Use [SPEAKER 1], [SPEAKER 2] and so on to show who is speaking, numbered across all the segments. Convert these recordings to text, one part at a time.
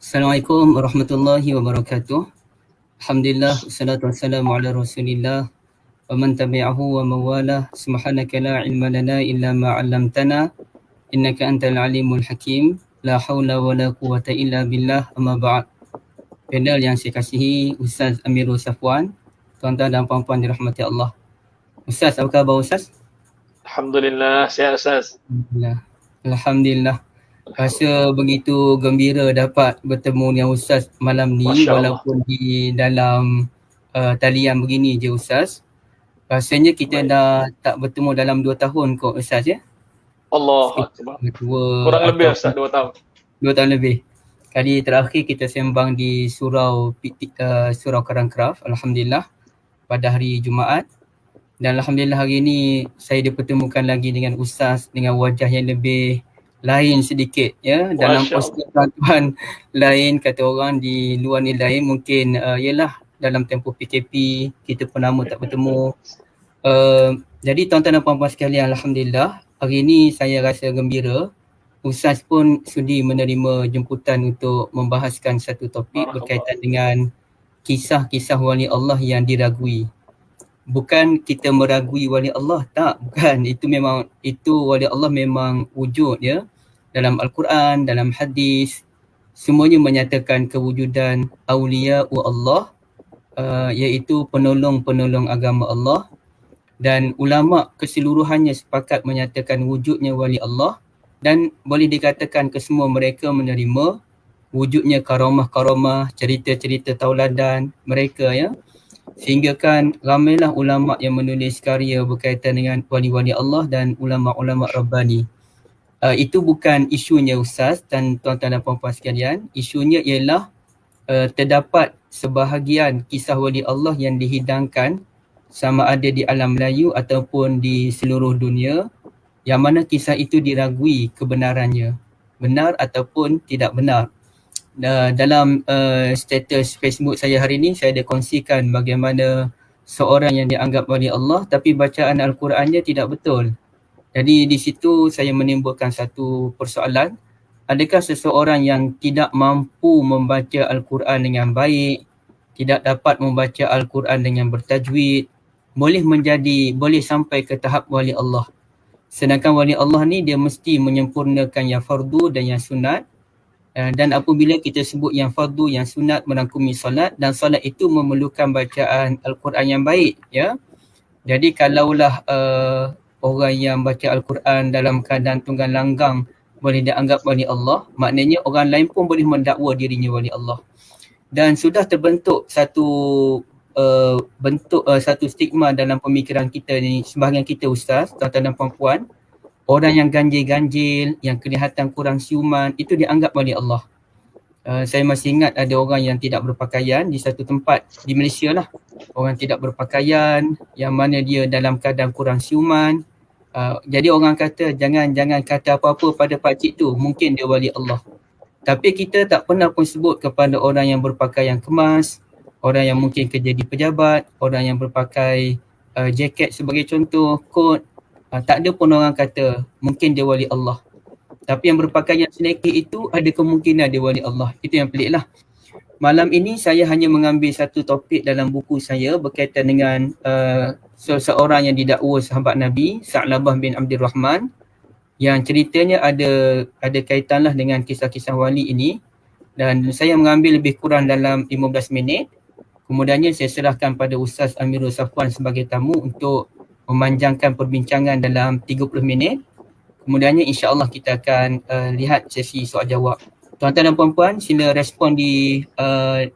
[SPEAKER 1] Assalamualaikum warahmatullahi wabarakatuh. Alhamdulillah, wassalatu wassalamu ala rasulillah wa man tabi'ahu wa mawalah. Subhanaka la ilma lana illa ma 'allamtana innaka antal alimul hakim. La haula wa la quwata illa billah. Amma ba'd. Panel yang saya kasihi, Ustaz Amirul Safwan, tuan-tuan dan puan-puan dirahmati Allah. Ustaz, apa khabar Ustaz?
[SPEAKER 2] Alhamdulillah, sihat Ustaz.
[SPEAKER 1] Alhamdulillah. Alhamdulillah. Rasa begitu gembira dapat bertemu dengan Ustaz malam ni, walaupun di dalam talian begini je Ustaz. Rasanya kita dah tak bertemu dalam 2 tahun kot Ustaz ya?
[SPEAKER 2] Allah Akbar. Kurang lebih Ustaz, 2 tahun.
[SPEAKER 1] 2 tahun lebih. Kali terakhir kita sembang di Surau Karangkraf, Alhamdulillah, pada hari Jumaat. Dan Alhamdulillah hari ini saya dipertemukan lagi dengan Ustaz dengan wajah yang lebih lain sedikit ya. Dalam postur tuan-tuan lain, kata orang di luar ni lain, mungkin ialah dalam tempoh PKP kita pun lama tak bertemu. Jadi tuan-tuan dan puan-puan sekalian, Alhamdulillah hari ini saya rasa gembira Ustaz pun sudi menerima jemputan untuk membahaskan satu topik berkaitan dengan kisah-kisah wali Allah yang diragui. Bukan kita meragui wali Allah, tak, bukan. Itu wali Allah memang wujud ya. Dalam Al-Quran, dalam hadis, semuanya menyatakan kewujudan awliya Allah, iaitu penolong-penolong agama Allah. Dan ulama keseluruhannya sepakat menyatakan wujudnya wali Allah, dan boleh dikatakan kesemua mereka menerima wujudnya karamah-karamah, cerita-cerita tauladan mereka ya. Sehingga kan ramailah ulama yang menulis karya berkaitan dengan wali-wali Allah dan ulama-ulama Rabbani. Itu bukan isunya Ustaz dan tuan-tuan dan puan-puan sekalian. Isunya ialah terdapat sebahagian kisah wali Allah yang dihidangkan sama ada di alam Melayu ataupun di seluruh dunia, yang mana kisah itu diragui kebenarannya, benar ataupun tidak benar. Dalam status Facebook saya hari ini, saya ada kongsikan bagaimana seorang yang dianggap wali Allah tapi bacaan Al-Qurannya tidak betul. Jadi di situ saya menimbulkan satu persoalan. Adakah seseorang yang tidak mampu membaca Al-Quran dengan baik, tidak dapat membaca Al-Quran dengan bertajwid, boleh sampai ke tahap wali Allah? Sedangkan wali Allah ni dia mesti menyempurnakan yang fardu dan yang sunat. Dan apabila kita sebut yang fardu, yang sunat merangkumi solat, dan solat itu memerlukan bacaan Al-Quran yang baik ya. Jadi kalaulah orang yang baca Al-Quran dalam keadaan tunggang langgang boleh dianggap wali Allah, maknanya orang lain pun boleh mendakwa dirinya wali Allah. Dan sudah terbentuk satu satu stigma dalam pemikiran kita ni, sebahagian kita Ustaz, tuan-tuan dan puan-puan, orang yang ganjil-ganjil, yang kelihatan kurang siuman, itu dianggap wali Allah. Saya masih ingat ada orang yang tidak berpakaian di satu tempat di Malaysia lah. Orang tidak berpakaian, yang mana dia dalam keadaan kurang siuman. Jadi orang kata jangan kata apa-apa pada pakcik tu, mungkin dia wali Allah. Tapi kita tak pernah pun sebut kepada orang yang berpakaian kemas, orang yang mungkin kerja di pejabat, orang yang berpakai jaket sebagai contoh, kot. Tak ada pun orang kata mungkin dia wali Allah. Tapi yang berpakaian selekeh itu ada kemungkinan dia wali Allah. Itu yang pelik lah. Malam ini saya hanya mengambil satu topik dalam buku saya berkaitan dengan seseorang yang didakwa sahabat Nabi, Sa'labah bin Abdul Rahman, yang ceritanya ada kaitanlah dengan kisah-kisah wali ini. Dan saya mengambil lebih kurang dalam 15 minit. Kemudiannya saya serahkan pada Ustaz Amirul Safwan sebagai tamu untuk memanjangkan perbincangan dalam 30 minit. Kemudiannya insya-Allah kita akan lihat sesi soal jawab. Tuan-tuan dan puan-puan, sila respon di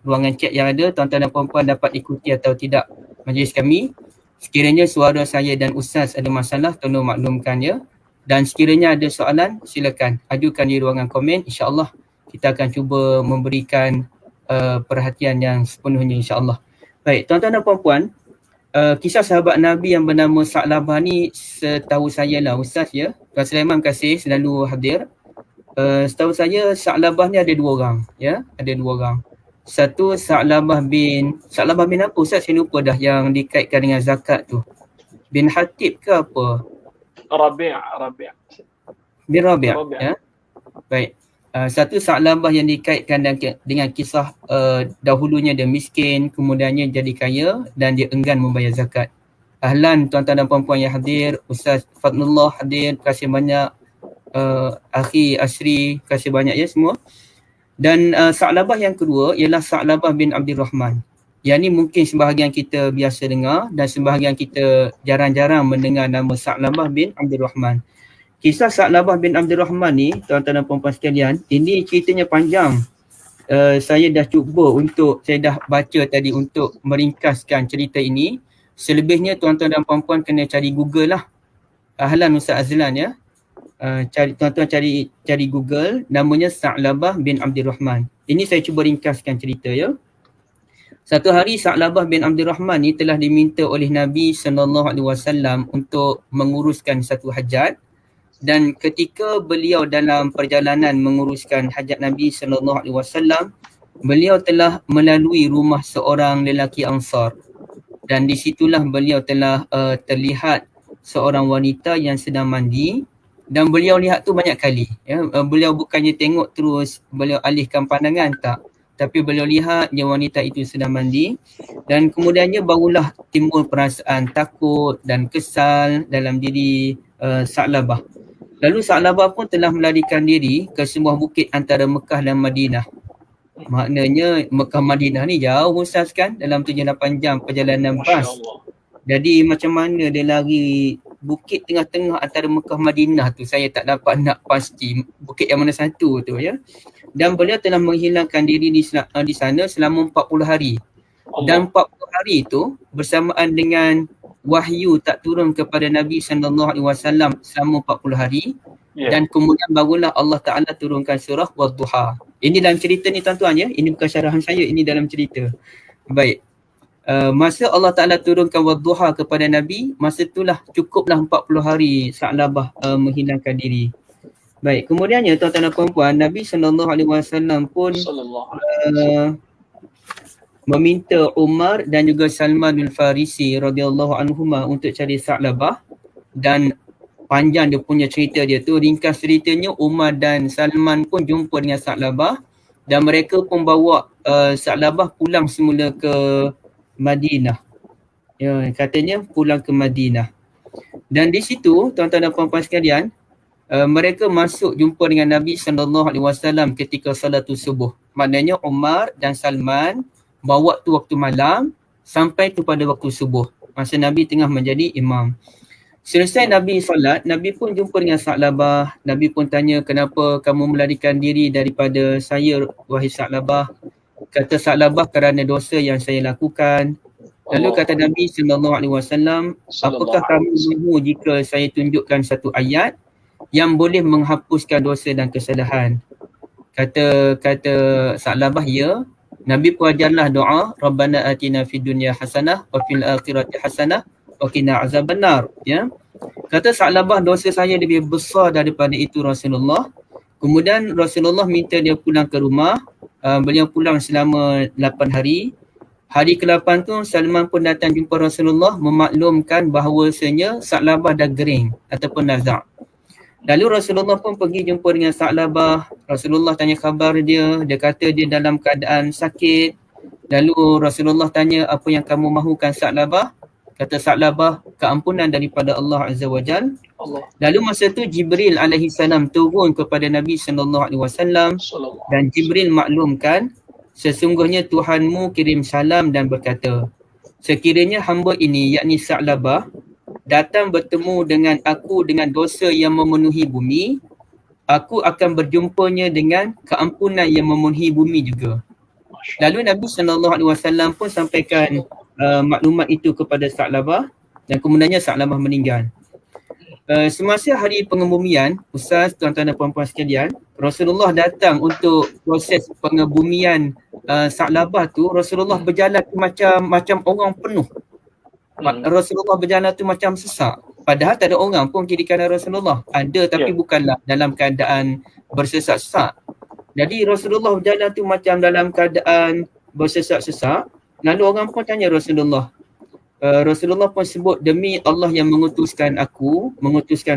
[SPEAKER 1] ruangan chat yang ada. Tuan-tuan dan puan-puan dapat ikuti atau tidak majlis kami. Sekiranya suara saya dan Ustaz ada masalah, tolong maklumkan ya. Dan sekiranya ada soalan, silakan ajukan di ruangan komen. InsyaAllah kita akan cuba memberikan perhatian yang sepenuhnya insya-Allah. Baik, tuan-tuan dan puan-puan, kisah sahabat Nabi yang bernama Sa'labah ni setahu saya lah Ustaz ya. Tuan Sulaiman kasih selalu hadir. Setahu saya Sa'labah ni ada 2 orang ya, ada 2 orang. Satu Sa'labah bin apa Ustaz, saya lupa dah, yang dikaitkan dengan zakat tu. Bin Hatib ke apa?
[SPEAKER 2] Rabi'
[SPEAKER 1] Bin Rabi' ya. Baik. Satu Sa'labah yang dikaitkan dengan kisah dahulunya dia miskin, kemudiannya jadi kaya dan dia enggan membayar zakat. Ahlan tuan-tuan dan puan-puan yang hadir, Ustaz Fadlullah hadir, terima kasih banyak. Akhi Asri, terima kasih banyak ya semua. Dan Sa'labah yang kedua ialah Sa'labah bin Abdul Rahman. Yang ni mungkin sebahagian kita biasa dengar dan sebahagian kita jarang-jarang mendengar nama Sa'labah bin Abdul Rahman. Kisah Sa'labah bin Abdul Rahman ni, tuan-tuan dan puan-puan sekalian, ini ceritanya panjang. Saya dah baca tadi untuk meringkaskan cerita ini. Selebihnya tuan-tuan dan puan-puan kena cari Google lah. Ahlan Ustaz Azlan ya. Tuan-tuan cari Google, namanya Sa'labah bin Abdul Rahman. Ini saya cuba ringkaskan cerita ya. Satu hari Sa'labah bin Abdul Rahman ni telah diminta oleh Nabi SAW untuk menguruskan satu hajat. Dan ketika beliau dalam perjalanan menguruskan hajat Nabi SAW, beliau telah melalui rumah seorang lelaki Ansar. Dan di situlah beliau telah terlihat seorang wanita yang sedang mandi. Dan beliau lihat tu banyak kali. Ya. Beliau bukannya tengok terus, beliau alihkan pandangan, tak. Tapi beliau lihat yang wanita itu sedang mandi. Dan kemudiannya barulah timbul perasaan takut dan kesal dalam diri Sa'labah. Lalu Sa'labah pun telah melarikan diri ke sebuah bukit antara Mekah dan Madinah. Maknanya Mekah Madinah ni jauh Ustaz kan, dalam 7-8 jam perjalanan bas. Jadi macam mana dia lari bukit tengah-tengah antara Mekah Madinah tu, saya tak dapat nak pasti bukit yang mana satu tu ya. Dan beliau telah menghilangkan diri di sana selama 40 hari. Dan 40 hari itu bersamaan dengan wahyu tak turun kepada Nabi SAW selama 40 hari. Dan kemudian barulah Allah Ta'ala turunkan surah Wadduha. Ini dalam cerita ni tuan-tuan ya. Ini bukan syarahan saya, ini dalam cerita. Baik. Masa Allah Ta'ala turunkan Wadduha kepada Nabi, masa itulah cukuplah 40 hari Sa'labah menghilangkan diri. Baik, kemudiannya tuan-tuan dan puan-puan, Nabi SAW pun meminta Umar dan juga Salman Al-Farisi radhiyallahu anhuma untuk cari Sa'labah. Dan panjang dia punya cerita dia tu. Ringkas ceritanya, Umar dan Salman pun jumpa dengan Sa'labah dan mereka pun bawa Sa'labah pulang semula ke Madinah. Ya, katanya pulang ke Madinah. Dan di situ tuan-tuan dan puan-puan sekalian, mereka masuk jumpa dengan Nabi SAW ketika salatul subuh. Maknanya Umar dan Salman bawa tu waktu malam sampai tu pada waktu subuh. Masa Nabi tengah menjadi imam. Selesai Nabi solat, Nabi pun jumpa dengan Sa'labah. Nabi pun tanya, kenapa kamu melarikan diri daripada saya, wahai Sa'labah? Kata Sa'labah, kerana dosa yang saya lakukan. Lalu kata Nabi SAW, apakah kamu mahu jika saya tunjukkan satu ayat yang boleh menghapuskan dosa dan kesalahan? Kata Sa'labah, ya. Nabi pun ajarlah doa, Rabbana atina fid dunya hasanah wa fil akhirati hasanah wa qina azabannar. Ya. Kata Sa'labah, dosa saya lebih besar daripada itu Rasulullah. Kemudian Rasulullah minta dia pulang ke rumah. Beliau pulang selama 8 hari. Hari ke-8 tu Salman pun datang jumpa Rasulullah memaklumkan bahawasanya Sa'labah dah gering ataupun nazak. Lalu Rasulullah pun pergi jumpa dengan Sa'labah. Rasulullah tanya khabar dia. Dia kata dia dalam keadaan sakit. Lalu Rasulullah tanya, apa yang kamu mahukan Sa'labah? Kata Sa'labah, keampunan daripada Allah Azza wa Jal. Lalu masa tu Jibril alaihi salam turun kepada Nabi SAW dan Jibril maklumkan, sesungguhnya Tuhanmu kirim salam dan berkata, sekiranya hamba ini, yakni Sa'labah, datang bertemu dengan aku dengan dosa yang memenuhi bumi, aku akan berjumpanya dengan keampunan yang memenuhi bumi juga. Lalu Nabi SAW pun sampaikan maklumat itu kepada Sa'labah dan kemudiannya Sa'labah meninggal. Semasa hari pengebumian, Ustaz, tuan-tuan dan puan-puan sekalian, Rasulullah datang untuk proses pengebumian Sa'labah tu. Rasulullah berjalan macam orang penuh. Rasulullah berjalan tu macam sesak. Padahal tak ada orang pun kiri kanan Rasulullah. Ada tapi bukanlah dalam keadaan bersesak-sesak. Jadi Rasulullah berjalan tu macam dalam keadaan bersesak-sesak. Lalu orang pun tanya Rasulullah, Rasulullah pun sebut, demi Allah yang mengutuskan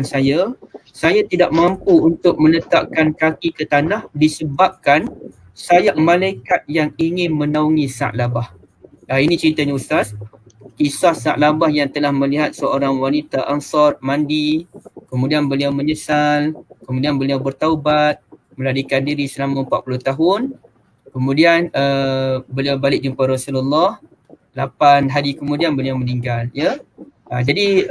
[SPEAKER 1] saya tidak mampu untuk meletakkan kaki ke tanah disebabkan sayap malaikat yang ingin menaungi Sa'labah. Ini ceritanya Ustaz. Kisah Sa'labah yang telah melihat seorang wanita Ansar mandi, kemudian beliau menyesal, kemudian beliau bertaubat, melarikan diri selama 40 tahun. Kemudian beliau balik jumpa Rasulullah. 8 hari kemudian beliau meninggal, ya. Jadi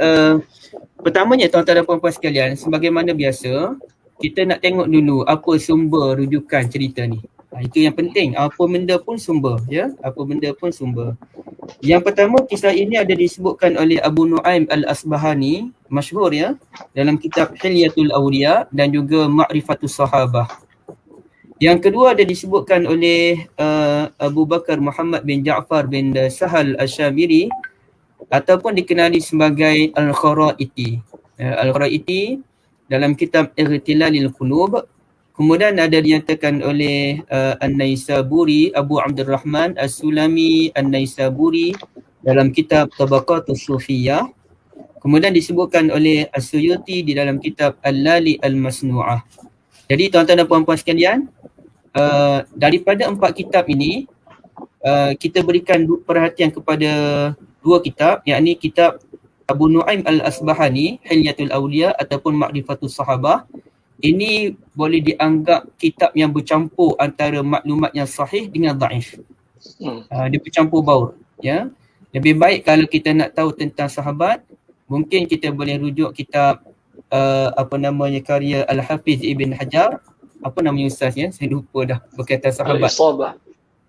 [SPEAKER 1] pertamanya tuan-tuan dan puan-puan sekalian, sebagaimana biasa, kita nak tengok dulu apa sumber rujukan cerita ni. Itu yang penting, apa benda pun sumber, ya. Apa benda pun sumber. Yang pertama, kisah ini ada disebutkan oleh Abu Nu'aim Al-Asbahani, masyhur, ya, dalam kitab Hilyatul Awliya dan juga Ma'rifatus Sahabah. Yang kedua ada disebutkan oleh Abu Bakar Muhammad bin Ja'far bin Sahal Asy-Syabiri ataupun dikenali sebagai Al-Kharaiti. Al-Kharaiti dalam kitab Ightilalil Qulub. Kemudian ada dinyatakan oleh An-Naisaburi, Abu Abdurrahman As-Sulami An-Naisaburi dalam kitab Tabaqatus Sufiyah. Kemudian disebutkan oleh As-Suyuti di dalam kitab Al-Lali Al-Masnu'ah. Jadi tuan-tuan dan puan-puan sekalian, daripada 4 kitab ini, kita berikan perhatian kepada 2 kitab, yakni kitab Abu Nu'aim Al-Asbahani, Hilyatul Awliya ataupun Ma'rifatus Sahabah. Ini boleh dianggap kitab yang bercampur antara maklumat yang sahih dengan dhaif. Dia bercampur baur, ya. Lebih baik kalau kita nak tahu tentang sahabat, mungkin kita boleh rujuk kitab karya Al-Hafiz Ibn Hajar. Apa namanya Ustaz, ya? Saya lupa dah berkaitan sahabat.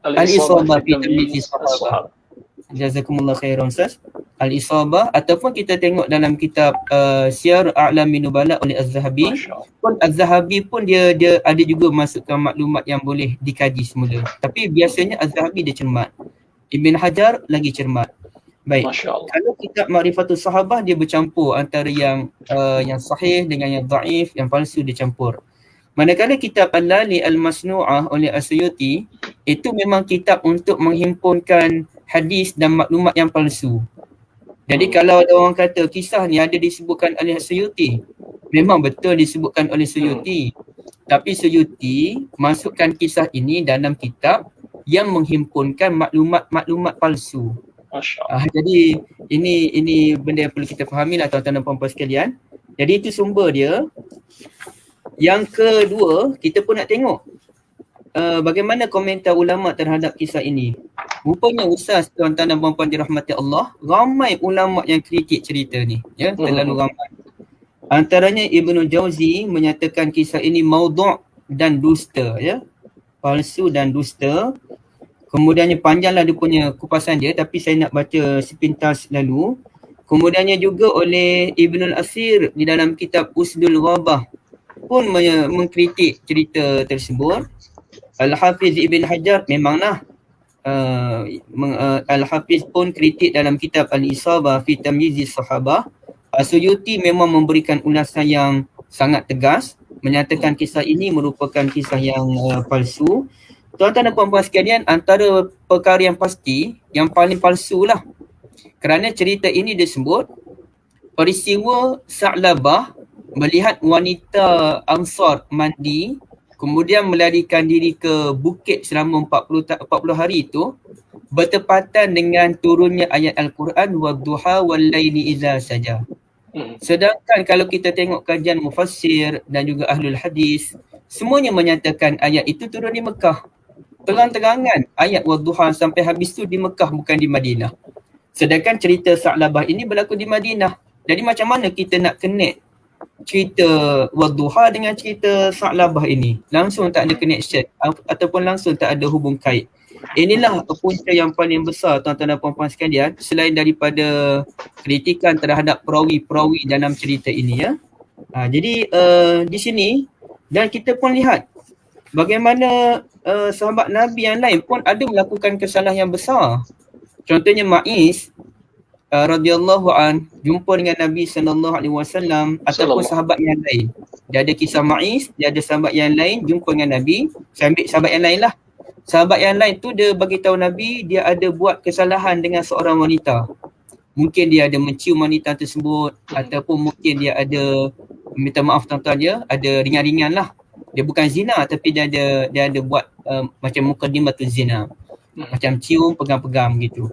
[SPEAKER 1] Al-Isabah fi Tamyiz Sahabah. Jazakumullah khairan Ustaz. Al-Isabah, ataupun kita tengok dalam kitab Siyar A'lamin Nubala oleh Az-Zahabi. Pun Az-Zahabi pun dia ada juga masukkan maklumat yang boleh dikaji semula. Tapi biasanya Az-Zahabi dia cermat. Ibn Hajar lagi cermat. Baik. Kalau kitab Ma'rifatus Sahabah dia bercampur antara yang sahih dengan yang dhaif, yang palsu dia campur. Manakala kitab Al-Lali Al-Masnu'ah oleh As-Suyuti, itu memang kitab untuk menghimpunkan hadis dan maklumat yang palsu. Jadi kalau ada orang kata kisah ni ada disebutkan oleh As-Suyuti, memang betul disebutkan oleh Suyuti. Tapi Suyuti masukkan kisah ini dalam kitab yang menghimpunkan maklumat-maklumat palsu. Jadi ini benda yang perlu kita fahami lah tuan-tuan dan puan-puan sekalian. Jadi itu sumber dia. Yang kedua, kita pun nak tengok bagaimana komentar ulama terhadap kisah ini. Rupanya Ustaz, tuan-tuan dan puan-puan dirahmati Allah, ramai ulama yang kritik cerita ni, ya, terlalu ramai. Antaranya Ibnu Jauzi menyatakan kisah ini maudhu' dan dusta, ya, palsu dan dusta. Kemudiannya panjanglah dia punya kupasan dia, tapi saya nak baca sepintas lalu. Kemudiannya juga oleh Ibnul Asir di dalam kitab Usdul Ghabah pun mengkritik cerita tersebut. Al-Hafiz Ibn Hajar memanglah Al-Hafiz pun kritik dalam kitab Al-Isabah fi Tamyiz Sahabah. Suyuti memang memberikan ulasan yang sangat tegas, menyatakan kisah ini merupakan kisah yang palsu. Tuan-tuan dan puan-puan sekalian, antara perkara yang pasti, yang paling palsu lah, kerana cerita ini disebut peristiwa Sa'labah melihat wanita Ansar mandi, kemudian melarikan diri ke bukit selama 40 hari itu, bertepatan dengan turunnya ayat Al-Quran wadduha wal-laili idza saja. Sedangkan kalau kita tengok kajian mufassir dan juga ahlul hadis, semuanya menyatakan ayat itu turun di Mekah. Terang-terangan ayat wadduha sampai habis tu di Mekah, bukan di Madinah. Sedangkan cerita Sa'labah ini berlaku di Madinah. Jadi macam mana kita nak connect cerita wadduha dengan cerita Sa'labah ini? Langsung tak ada connection ataupun langsung tak ada hubung kait. Inilah punca yang paling besar tuan-tuan dan puan-puan sekalian, selain daripada kritikan terhadap perawi-perawi dalam cerita ini, ya. Jadi di sini, dan kita pun lihat bagaimana sahabat Nabi yang lain pun ada melakukan kesalahan yang besar. Contohnya Ma'iz radhiyallahu an jumpa dengan Nabi SAW ataupun sahabat yang lain. Dia ada kisah Ma'iz, dia ada sahabat yang lain jumpa dengan Nabi. Saya ambil sahabat yang lain lah. Sahabat yang lain tu dia bagi tahu Nabi dia ada buat kesalahan dengan seorang wanita. mungkin dia ada mencium wanita tersebut, ataupun mungkin dia ada, minta maaf tuan-tuan, dia ada ringan-ringan lah. Dia bukan zina tapi dia ada buat macam mukaddimatul zina. Macam cium, pegang-pegang gitu.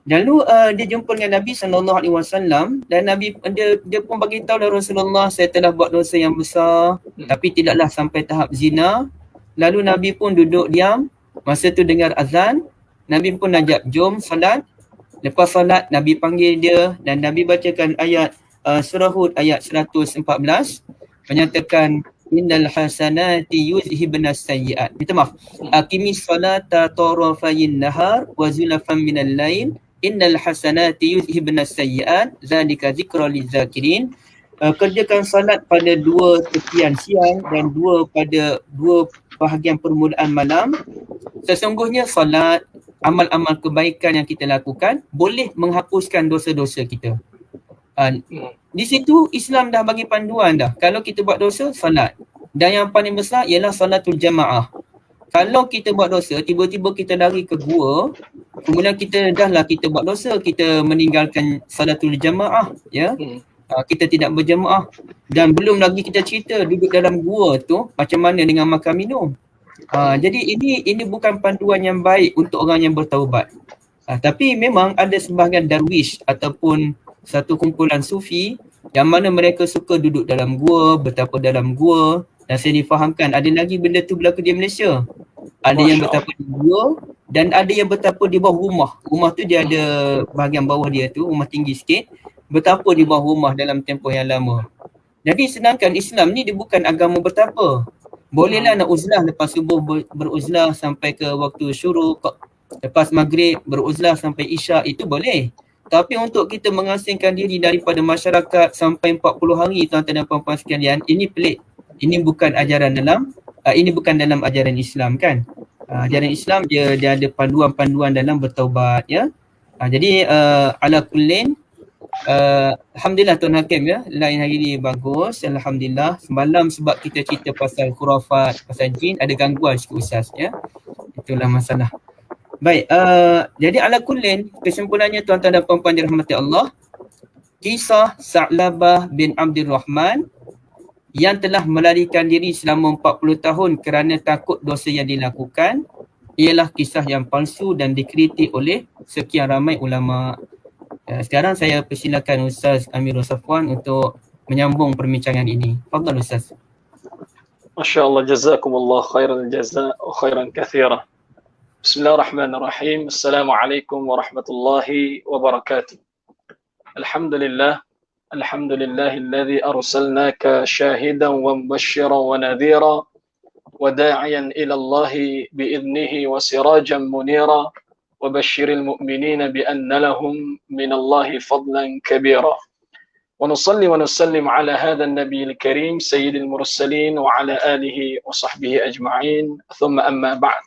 [SPEAKER 1] Lalu dia jumpa dengan Nabi SAW dan Nabi dia pun bagi tahu lah, Rasulullah, saya telah buat dosa yang besar tapi tidaklah sampai tahap zina. Lalu Nabi pun duduk diam. Masa tu dengar azan, Nabi pun ajak, jom salat. Lepas salat Nabi panggil dia dan Nabi bacakan ayat surah Hud ayat 114 menyatakan innal hasanati yuzhibnas sayyi'at. Minta maaf. Aqimis salata tarafayin nahar wa zulafan minal lail innal hasanati yuzhibnas sayyi'at zalika zikra lizakirin. Kerjakan salat pada dua tepian siang dan dua bahagian permulaan malam. Sesungguhnya salat, amal-amal kebaikan yang kita lakukan boleh menghapuskan dosa-dosa kita. Di situ Islam dah bagi panduan dah. Kalau kita buat dosa, salat. Dan yang paling besar ialah salatul jamaah. Kalau kita buat dosa, tiba-tiba kita lari ke gua, kemudian kita buat dosa, kita meninggalkan salatul jamaah, ya. Kita tidak berjamaah. Dan belum lagi kita cerita duduk dalam gua tu macam mana dengan makan minum. Jadi ini bukan panduan yang baik untuk orang yang bertaubat. Tapi memang ada sebahagian darwish ataupun satu kumpulan sufi yang mana mereka suka duduk dalam gua, bertapa dalam gua, dan saya difahamkan ada lagi benda tu berlaku di Malaysia. Ada yang bertapa di gua dan ada yang bertapa di bawah rumah. Rumah tu dia ada bahagian bawah dia tu, rumah tinggi sikit, bertapa di bawah rumah dalam tempoh yang lama. Jadi sedangkan Islam ni dia bukan agama bertapa. Bolehlah nak uzlah lepas subuh beruzlah sampai ke waktu syuruk, lepas maghrib beruzlah sampai isyak, itu boleh. Tapi untuk kita mengasingkan diri daripada masyarakat sampai 40 hari, tuan-tuan dan puan-puan sekalian, ini pelik. Ini bukan ajaran dalam ajaran Islam kan. Ajaran Islam dia ada panduan-panduan dalam bertaubat, ya. Jadi ala kullin, alhamdulillah Tuan Hakim, ya, lain hari ni bagus, alhamdulillah. Semalam sebab kita cerita pasal khurafat, pasal jin, ada gangguan sikit Ustaz, ya. Itulah masalah. Baik, jadi ala kullin, kesimpulannya tuan-tuan dan puan-puan dirahmati Allah, kisah Sa'labah bin Abdul Rahman yang telah melarikan diri selama 40 tahun kerana takut dosa yang dilakukan ialah kisah yang palsu dan dikritik oleh sekian ramai ulama. Sekarang saya persilakan Ustaz Amirul Safwan untuk menyambung perbincangan ini. Fadhal Ustaz.
[SPEAKER 2] Masya-Allah, jazakumullah khairan jazaa wa khairan katsira. Bismillahirrahmanirrahim. Assalamualaikum warahmatullahi wabarakatuh. Alhamdulillah. Alhamdulillahilladzi arsalnaka syahidan wa mubasysyiran wa nadhira wa da'iyan ila Allah bi'idnihi wa sirajan munira wa basyiril mu'minina bi anna lahum minallahi fadlan kabira. Wa nusalli wa nusallim ala hadha an-nabiyil karim sayyidil mursalin wa ala alihi wa sahbihi ajma'in. Thumma amma ba'd.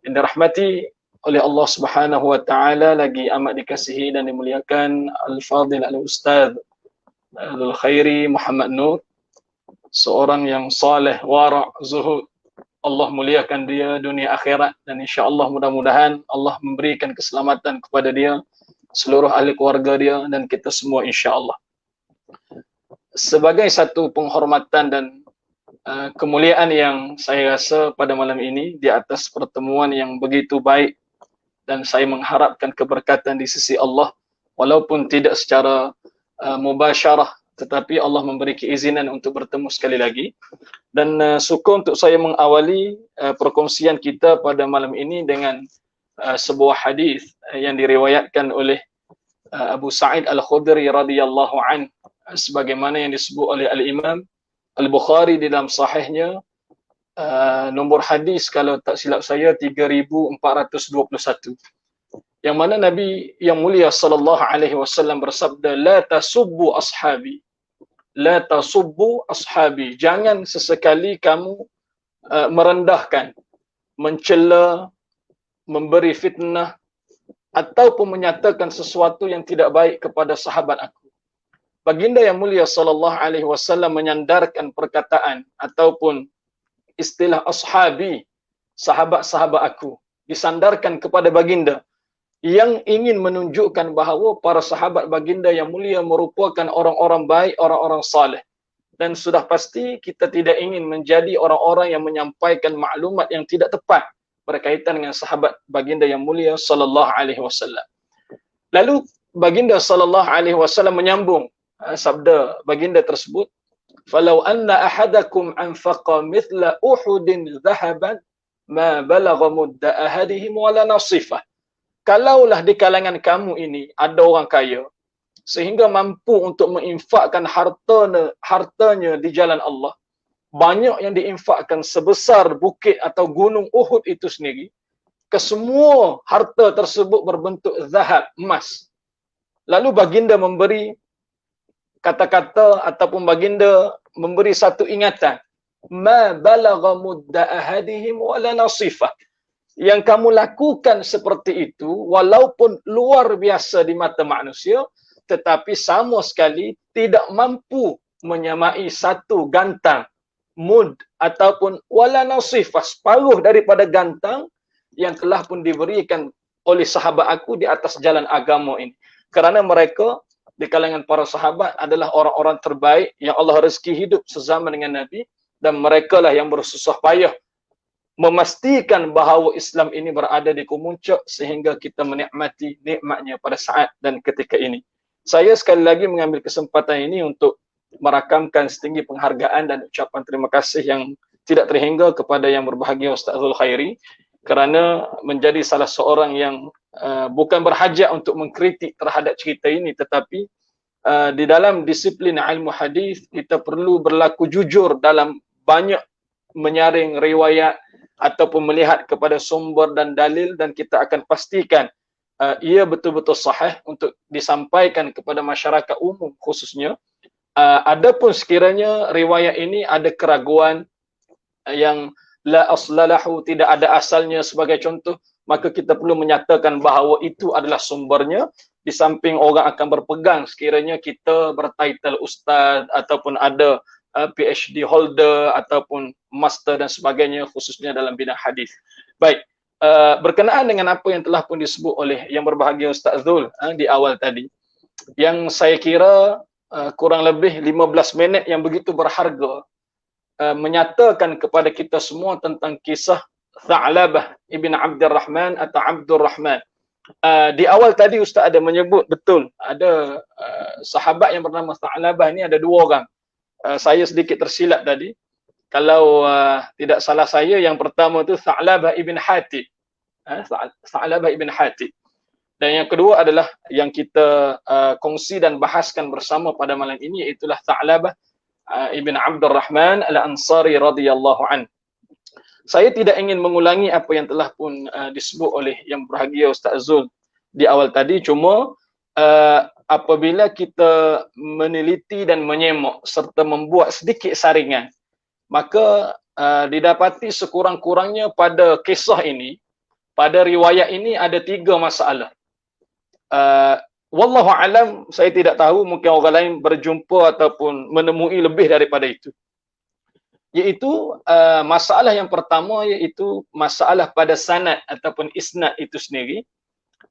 [SPEAKER 2] Yang dirahmati oleh Allah Subhanahu wa taala, lagi amat dikasihi dan dimuliakan Al-Fadhil Al-Ustaz Al Khairi Muhammad Nur, seorang yang saleh, wara', zuhud. Allah muliakan dia dunia akhirat dan insya-Allah mudah-mudahan Allah memberikan keselamatan kepada dia, seluruh ahli keluarga dia dan kita semua insya-Allah. Sebagai satu penghormatan dan kemuliaan yang saya rasa pada malam ini di atas pertemuan yang begitu baik, dan saya mengharapkan keberkatan di sisi Allah walaupun tidak secara mubasyarah, tetapi Allah memberi keizinan untuk bertemu sekali lagi. Dan suka untuk saya mengawali perkongsian kita pada malam ini dengan sebuah hadis yang diriwayatkan oleh Abu Sa'id Al-Khudri radhiyallahu an, sebagaimana yang disebut oleh Al-Imam Al-Bukhari di dalam sahihnya, nombor hadis kalau tak silap saya 3421, yang mana Nabi yang mulia sallallahu alaihi wasallam bersabda, la tasubbu ashabi, la tasubbu ashabi, jangan sesekali kamu merendahkan, mencela, memberi fitnah ataupun menyatakan sesuatu yang tidak baik kepada sahabat aku. Baginda yang mulia sallallahu alaihi wasallam menyandarkan perkataan ataupun istilah ashabi, sahabat-sahabat aku, disandarkan kepada baginda yang ingin menunjukkan bahawa para sahabat baginda yang mulia merupakan orang-orang baik, orang-orang saleh. Dan sudah pasti kita tidak ingin menjadi orang-orang yang menyampaikan maklumat yang tidak tepat berkaitan dengan sahabat baginda yang mulia sallallahu alaihi wasallam. Lalu baginda sallallahu alaihi wasallam menyambung sabda baginda tersebut, "Falau anna ahadakum anfaqa mithla Uhudin dhahaban ma balagha mudda ahadihim wala nasifah." Kalaulah di kalangan kamu ini ada orang kaya sehingga mampu untuk menginfakkan hartanya di jalan Allah, banyak yang diinfakkan sebesar bukit atau gunung Uhud itu sendiri, kesemua harta tersebut berbentuk zahab, emas. Lalu baginda memberi kata-kata ataupun baginda memberi satu ingatan, ma balagha mudda ahadihim wala nasifah. Yang kamu lakukan seperti itu walaupun luar biasa di mata manusia, tetapi sama sekali tidak mampu menyamai satu gantang mud ataupun wala nasifah, separuh daripada gantang yang telah pun diberikan oleh sahabat aku di atas jalan agama ini. Kerana mereka di kalangan para sahabat adalah orang-orang terbaik yang Allah rezeki hidup sezaman dengan Nabi, dan mereka lah yang bersusah payah memastikan bahawa Islam ini berada di kemuncak sehingga kita menikmati nikmatnya pada saat dan ketika ini. Saya sekali lagi mengambil kesempatan ini untuk merakamkan setinggi penghargaan dan ucapan terima kasih yang tidak terhingga kepada yang berbahagia Ustazul Khairi kerana menjadi salah seorang yang bukan berhajat untuk mengkritik terhadap cerita ini, tetapi di dalam disiplin ilmu hadis kita perlu berlaku jujur dalam banyak menyaring riwayat ataupun melihat kepada sumber dan dalil, dan kita akan pastikan ia betul-betul sahih untuk disampaikan kepada masyarakat umum khususnya. Adapun sekiranya riwayat ini ada keraguan yang la aslalahu, tidak ada asalnya sebagai contoh, maka kita perlu menyatakan bahawa itu adalah sumbernya, di samping orang akan berpegang sekiranya kita bertitle ustaz ataupun ada PhD holder ataupun master dan sebagainya khususnya dalam bidang hadis. Baik, berkenaan dengan apa yang telah pun disebut oleh yang berbahagia Ustaz Zul di awal tadi, yang saya kira kurang lebih 15 minit yang begitu berharga menyatakan kepada kita semua tentang kisah Tha'labah ibn Abdurrahman atau Abdul Rahman. Di awal tadi Ustaz ada menyebut betul ada sahabat yang bernama Tha'labah ini ada dua orang. Saya sedikit tersilap tadi. Kalau tidak salah saya, yang pertama itu Tha'labah ibn Hatib. Tha'labah ibn Hatib. Dan yang kedua adalah yang kita kongsi dan bahaskan bersama pada malam ini, iaitulah Tha'labah ibn Abdurrahman al-Ansari radhiyallahu an. Saya tidak ingin mengulangi apa yang telah pun disebut oleh yang berbahagia Ustaz Zul di awal tadi, cuma apabila kita meneliti dan menyemak serta membuat sedikit saringan, maka didapati sekurang-kurangnya pada kisah ini, pada riwayat ini ada 3 masalah. Wallahu alam, saya tidak tahu, mungkin orang lain berjumpa ataupun menemui lebih daripada itu. Iaitu masalah yang pertama, iaitu masalah pada sanad ataupun isnad itu sendiri,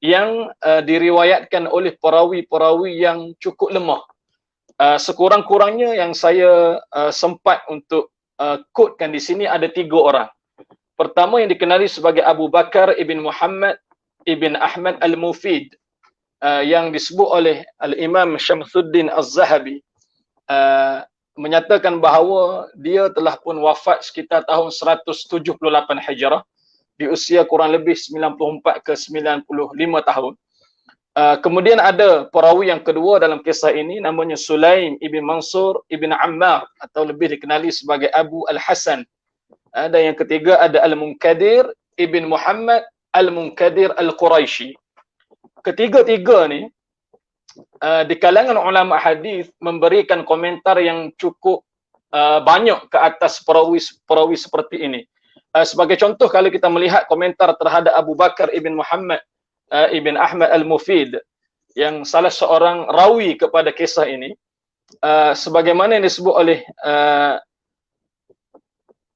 [SPEAKER 2] yang diriwayatkan oleh perawi-perawi yang cukup lemah. Sekurang-kurangnya yang saya sempat untuk quotekan di sini ada 3 orang. Pertama yang dikenali sebagai Abu Bakar ibn Muhammad ibn Ahmad al-Mufid, yang disebut oleh Al-Imam Syamsuddin Az-Zahabi, menyatakan bahawa dia telah pun wafat sekitar tahun 178 Hijrah di usia kurang lebih 94 ke 95 tahun. Kemudian ada perawi yang kedua dalam kisah ini, namanya Sulaim ibn Mansur ibn Ammar atau lebih dikenali sebagai Abu Al-Hasan. Dan yang ketiga ada Al-Munkadir ibn Muhammad Al-Munkadir Al-Quraisy. Ketiga-tiga ni di kalangan ulama hadis memberikan komentar yang cukup banyak ke atas perawi seperti ini. Sebagai contoh, kalau kita melihat komentar terhadap Abu Bakar ibn Muhammad ibn Ahmad al-Mufid, yang salah seorang rawi kepada kisah ini, sebagaimana yang disebut oleh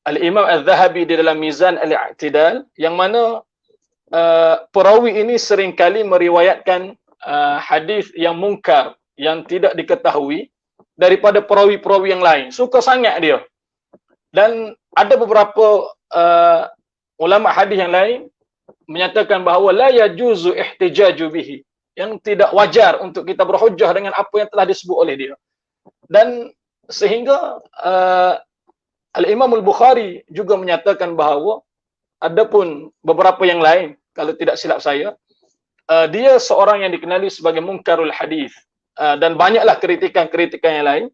[SPEAKER 2] Al-Imam Al-Zahabi di dalam Mizan Al-I'tidal, yang mana perawi ini seringkali meriwayatkan hadis yang mungkar, yang tidak diketahui daripada perawi-perawi yang lain. Suka sangat dia. Dan ada beberapa ulama hadis yang lain menyatakan bahawa la yajuzu ihtijaju bihi, yang tidak wajar untuk kita berhujjah dengan apa yang telah disebut oleh dia. Dan sehingga Al-Imam Al-Bukhari juga menyatakan bahawa adapun beberapa yang lain, kalau tidak silap saya, dia seorang yang dikenali sebagai munkarul hadis, dan banyaklah kritikan-kritikan yang lain.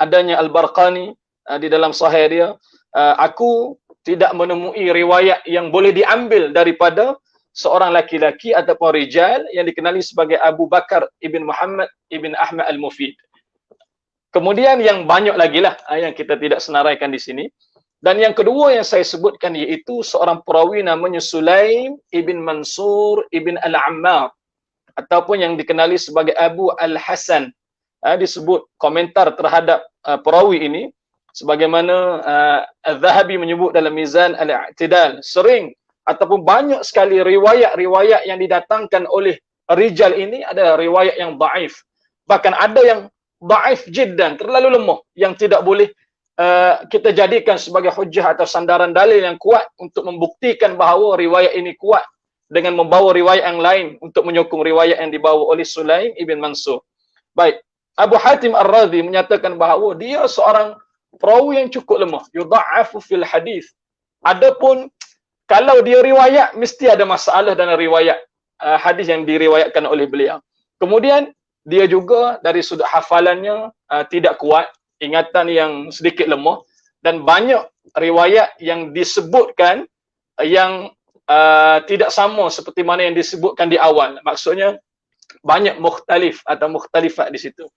[SPEAKER 2] Adanya Al-Barqani di dalam sahih dia, aku tidak menemui riwayat yang boleh diambil daripada seorang laki-laki ataupun rijal yang dikenali sebagai Abu Bakar ibn Muhammad ibn Ahmad Al-Mufid. Kemudian yang banyak lagi lah yang kita tidak senaraikan di sini. Dan yang kedua yang saya sebutkan iaitu seorang perawi namanya Sulaim ibn Mansur ibn Al-Ammar, ataupun yang dikenali sebagai Abu Al-Hasan. Disebut komentar terhadap perawi ini, sebagaimana Al-Zahabi menyebut dalam Mizan Al-I'tidal, sering ataupun banyak sekali riwayat-riwayat yang didatangkan oleh rijal ini ada riwayat yang dhaif. Bahkan ada yang dhaif jiddan, terlalu lemah, yang tidak boleh kita jadikan sebagai hujjah atau sandaran dalil yang kuat untuk membuktikan bahawa riwayat ini kuat dengan membawa riwayat yang lain untuk menyokong riwayat yang dibawa oleh Sulaim ibn Mansur. Baik, Abu Hatim Ar-Razi menyatakan bahawa dia seorang perawi yang cukup lemah, yudha'afu fil hadis. Adapun kalau dia riwayat, mesti ada masalah dalam riwayat hadis yang diriwayatkan oleh beliau. Kemudian dia juga dari sudut hafalannya tidak kuat, ingatan yang sedikit lemah, dan banyak riwayat yang disebutkan yang tidak sama seperti mana yang disebutkan di awal. Maksudnya banyak mukhtalif atau mukhtalifat di situ.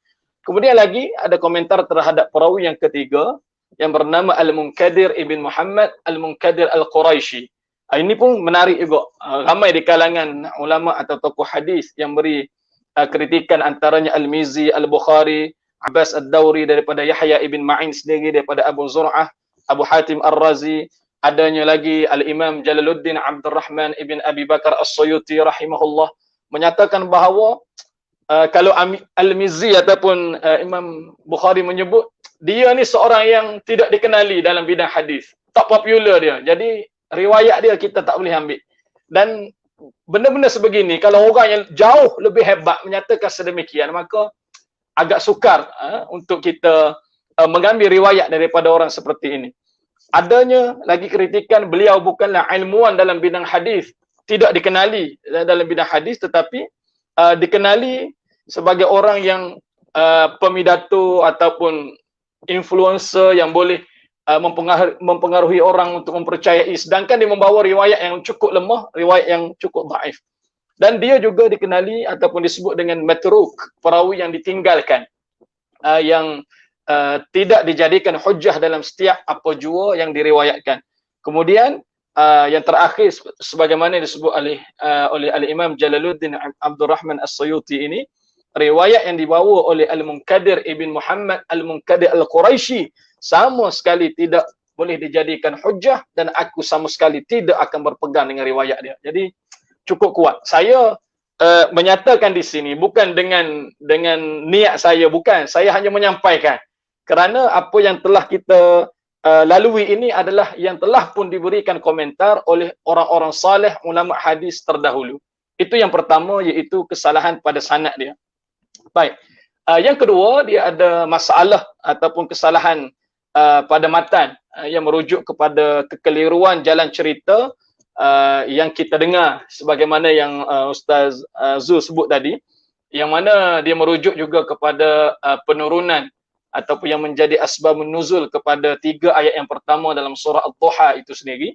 [SPEAKER 2] Kemudian lagi ada komentar terhadap perawi yang ketiga yang bernama Al-Munkadir ibn Muhammad Al-Munkadir Al-Quraisy. Ini pun menarik juga. Ramai di kalangan ulama atau tokoh hadis yang beri kritikan, antaranya Al-Mizzi, Al-Bukhari, Abbas Ad-Dawri daripada Yahya ibn Ma'in sendiri daripada Abu Zur'ah, Abu Hatim Ar-Razi, adanya lagi Al-Imam Jalaluddin Abdul Rahman ibn Abi Bakar As-Suyuti rahimahullah menyatakan bahawa kalau Al-Mizzi ataupun Imam Bukhari menyebut dia ni seorang yang tidak dikenali dalam bidang hadis, tak popular dia. Jadi riwayat dia kita tak boleh ambil. Dan benda-benda sebegini kalau orang yang jauh lebih hebat menyatakan sedemikian, maka agak sukar untuk kita mengambil riwayat daripada orang seperti ini. Adanya lagi kritikan beliau bukanlah ilmuwan dalam bidang hadis, tidak dikenali dalam bidang hadis, tetapi dikenali sebagai orang yang pemidato ataupun influencer yang boleh mempengaruhi orang untuk mempercayai, sedangkan dia membawa riwayat yang cukup lemah, riwayat yang cukup dhaif. Dan dia juga dikenali ataupun disebut dengan matruk, perawi yang ditinggalkan, yang tidak dijadikan hujjah dalam setiap apa jua yang diriwayatkan. Kemudian yang terakhir sebagaimana disebut oleh Al-Imam Jalaluddin Abdul Rahman As-Suyuti ini, riwayat yang dibawa oleh Al-Munkadir ibn Muhammad Al-Munkadir Al-Quraisy sama sekali tidak boleh dijadikan hujjah, dan aku sama sekali tidak akan berpegang dengan riwayat dia. Jadi cukup kuat. Saya menyatakan di sini bukan dengan niat saya, bukan. Saya hanya menyampaikan kerana apa yang telah kita lalui ini adalah yang telah pun diberikan komentar oleh orang-orang saleh ulama hadis terdahulu. Itu yang pertama, iaitu kesalahan pada sanad dia. Baik. Yang kedua, dia ada masalah ataupun kesalahan pada matan yang merujuk kepada kekeliruan jalan cerita yang kita dengar, sebagaimana yang Ustaz Zul sebut tadi, yang mana dia merujuk juga kepada penurunan ataupun yang menjadi asbabun nuzul kepada 3 ayat yang pertama dalam surah Ad-Duha itu sendiri.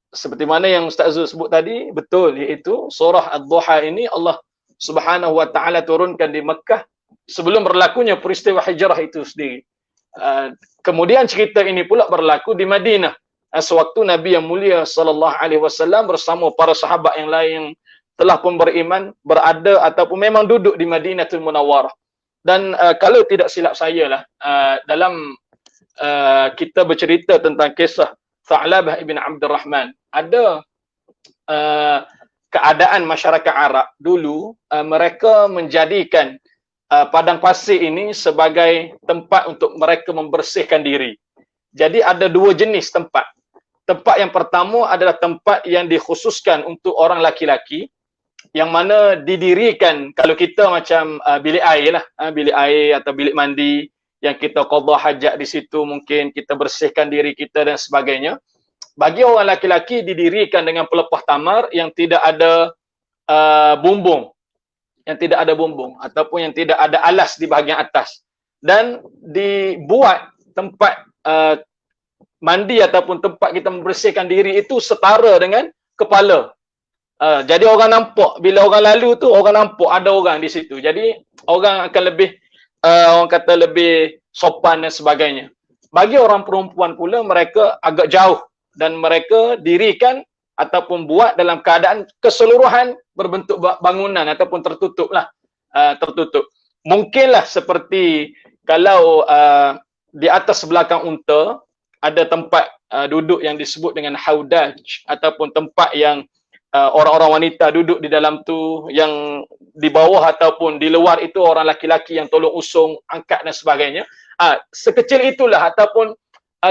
[SPEAKER 2] Seperti mana yang Ustaz Zul sebut tadi, betul, iaitu surah Ad-Duha ini Allah Subhanahu wa taala turunkan di Mekah sebelum berlakunya peristiwa hijrah itu sendiri. Kemudian cerita ini pula berlaku di Madinah sewaktu Nabi yang mulia sallallahu alaihi wasallam bersama para sahabat yang lain yang telah pun beriman berada ataupun memang duduk di Madinatul Munawwarah. Dan kalau tidak silap saya lah, dalam kita bercerita tentang kisah Tha'labah ibn Abdul Rahman, ada keadaan masyarakat Arab dulu, mereka menjadikan padang pasir ini sebagai tempat untuk mereka membersihkan diri. Jadi ada dua jenis tempat. Tempat yang pertama adalah tempat yang dikhususkan untuk orang laki-laki, yang mana didirikan, kalau kita macam bilik air lah, bilik air atau bilik mandi, yang kita qada hajat di situ, mungkin kita bersihkan diri kita dan sebagainya. Bagi orang laki-laki didirikan dengan pelepah tamar yang tidak ada bumbung, ataupun yang tidak ada alas di bahagian atas, dan dibuat tempat mandi ataupun tempat kita membersihkan diri itu setara dengan kepala. Jadi orang nampak, bila orang lalu tu orang nampak ada orang di situ. Jadi orang akan lebih orang kata lebih sopan dan sebagainya. Bagi orang perempuan pula, mereka agak jauh dan mereka dirikan ataupun buat dalam keadaan keseluruhan berbentuk bangunan ataupun tertutup lah, tertutup. Mungkinlah seperti kalau di atas belakang unta ada tempat duduk yang disebut dengan haudaj, ataupun tempat yang orang-orang wanita duduk di dalam tu, yang di bawah ataupun di luar itu orang laki-laki yang tolong usung, angkat dan sebagainya. Sekecil itulah ataupun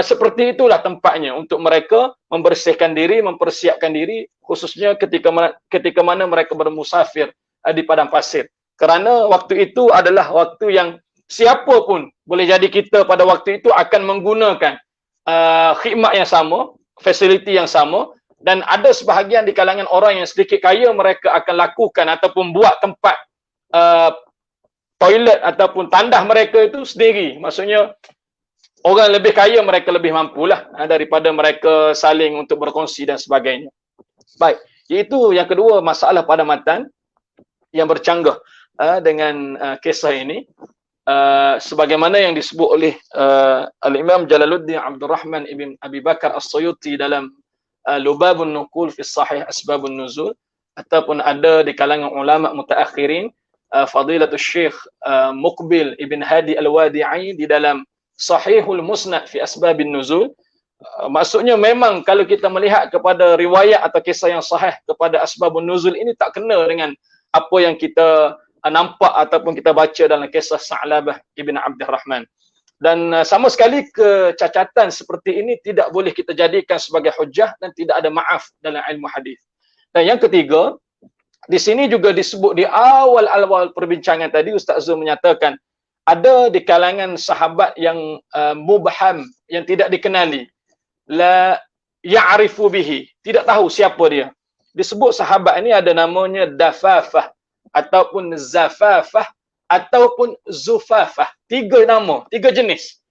[SPEAKER 2] seperti itulah tempatnya untuk mereka membersihkan diri, mempersiapkan diri, khususnya ketika mana mereka bermusafir di padang pasir. Kerana waktu itu adalah waktu yang siapa pun, boleh jadi kita pada waktu itu akan menggunakan khidmat yang sama, fasiliti yang sama, dan ada sebahagian di kalangan orang yang sedikit kaya, mereka akan lakukan ataupun buat tempat toilet ataupun tandah mereka itu sendiri. Maksudnya orang lebih kaya, mereka lebih mampulah daripada mereka saling untuk berkongsi dan sebagainya. Baik, itu yang kedua, masalah padamatan yang bercanggah dengan kisah ini. Sebagaimana yang disebut oleh Al-Imam Jalaluddin Abdul Rahman ibn Abi Bakar As-Suyuti dalam Lubabun Nuqul fi Sahih Asbabun Nuzul, ataupun ada di kalangan ulama mutaakhirin, Fadilatul Syekh Muqbil ibn Hadi Al-Wadi'i di dalam Sahihul Musnad fi Asbabin Nuzul. Maksudnya memang kalau kita melihat kepada riwayat atau kisah yang sahih kepada Asbabun Nuzul ini tak kena dengan apa yang kita nampak ataupun kita baca dalam kisah Sa'labah ibn Abdurrahman. Dan sama sekali kecacatan seperti ini tidak boleh kita jadikan sebagai hujah dan tidak ada maaf dalam ilmu hadis. Dan yang ketiga, di sini juga disebut di awal-awal perbincangan tadi, Ustaz Zul menyatakan ada di kalangan sahabat yang mubham, yang tidak dikenali, la ya'rifu bihi, tidak tahu siapa dia. Disebut sahabat ini ada namanya Dafafah ataupun Zafafah ataupun Zufafah. Tiga nama, tiga jenis,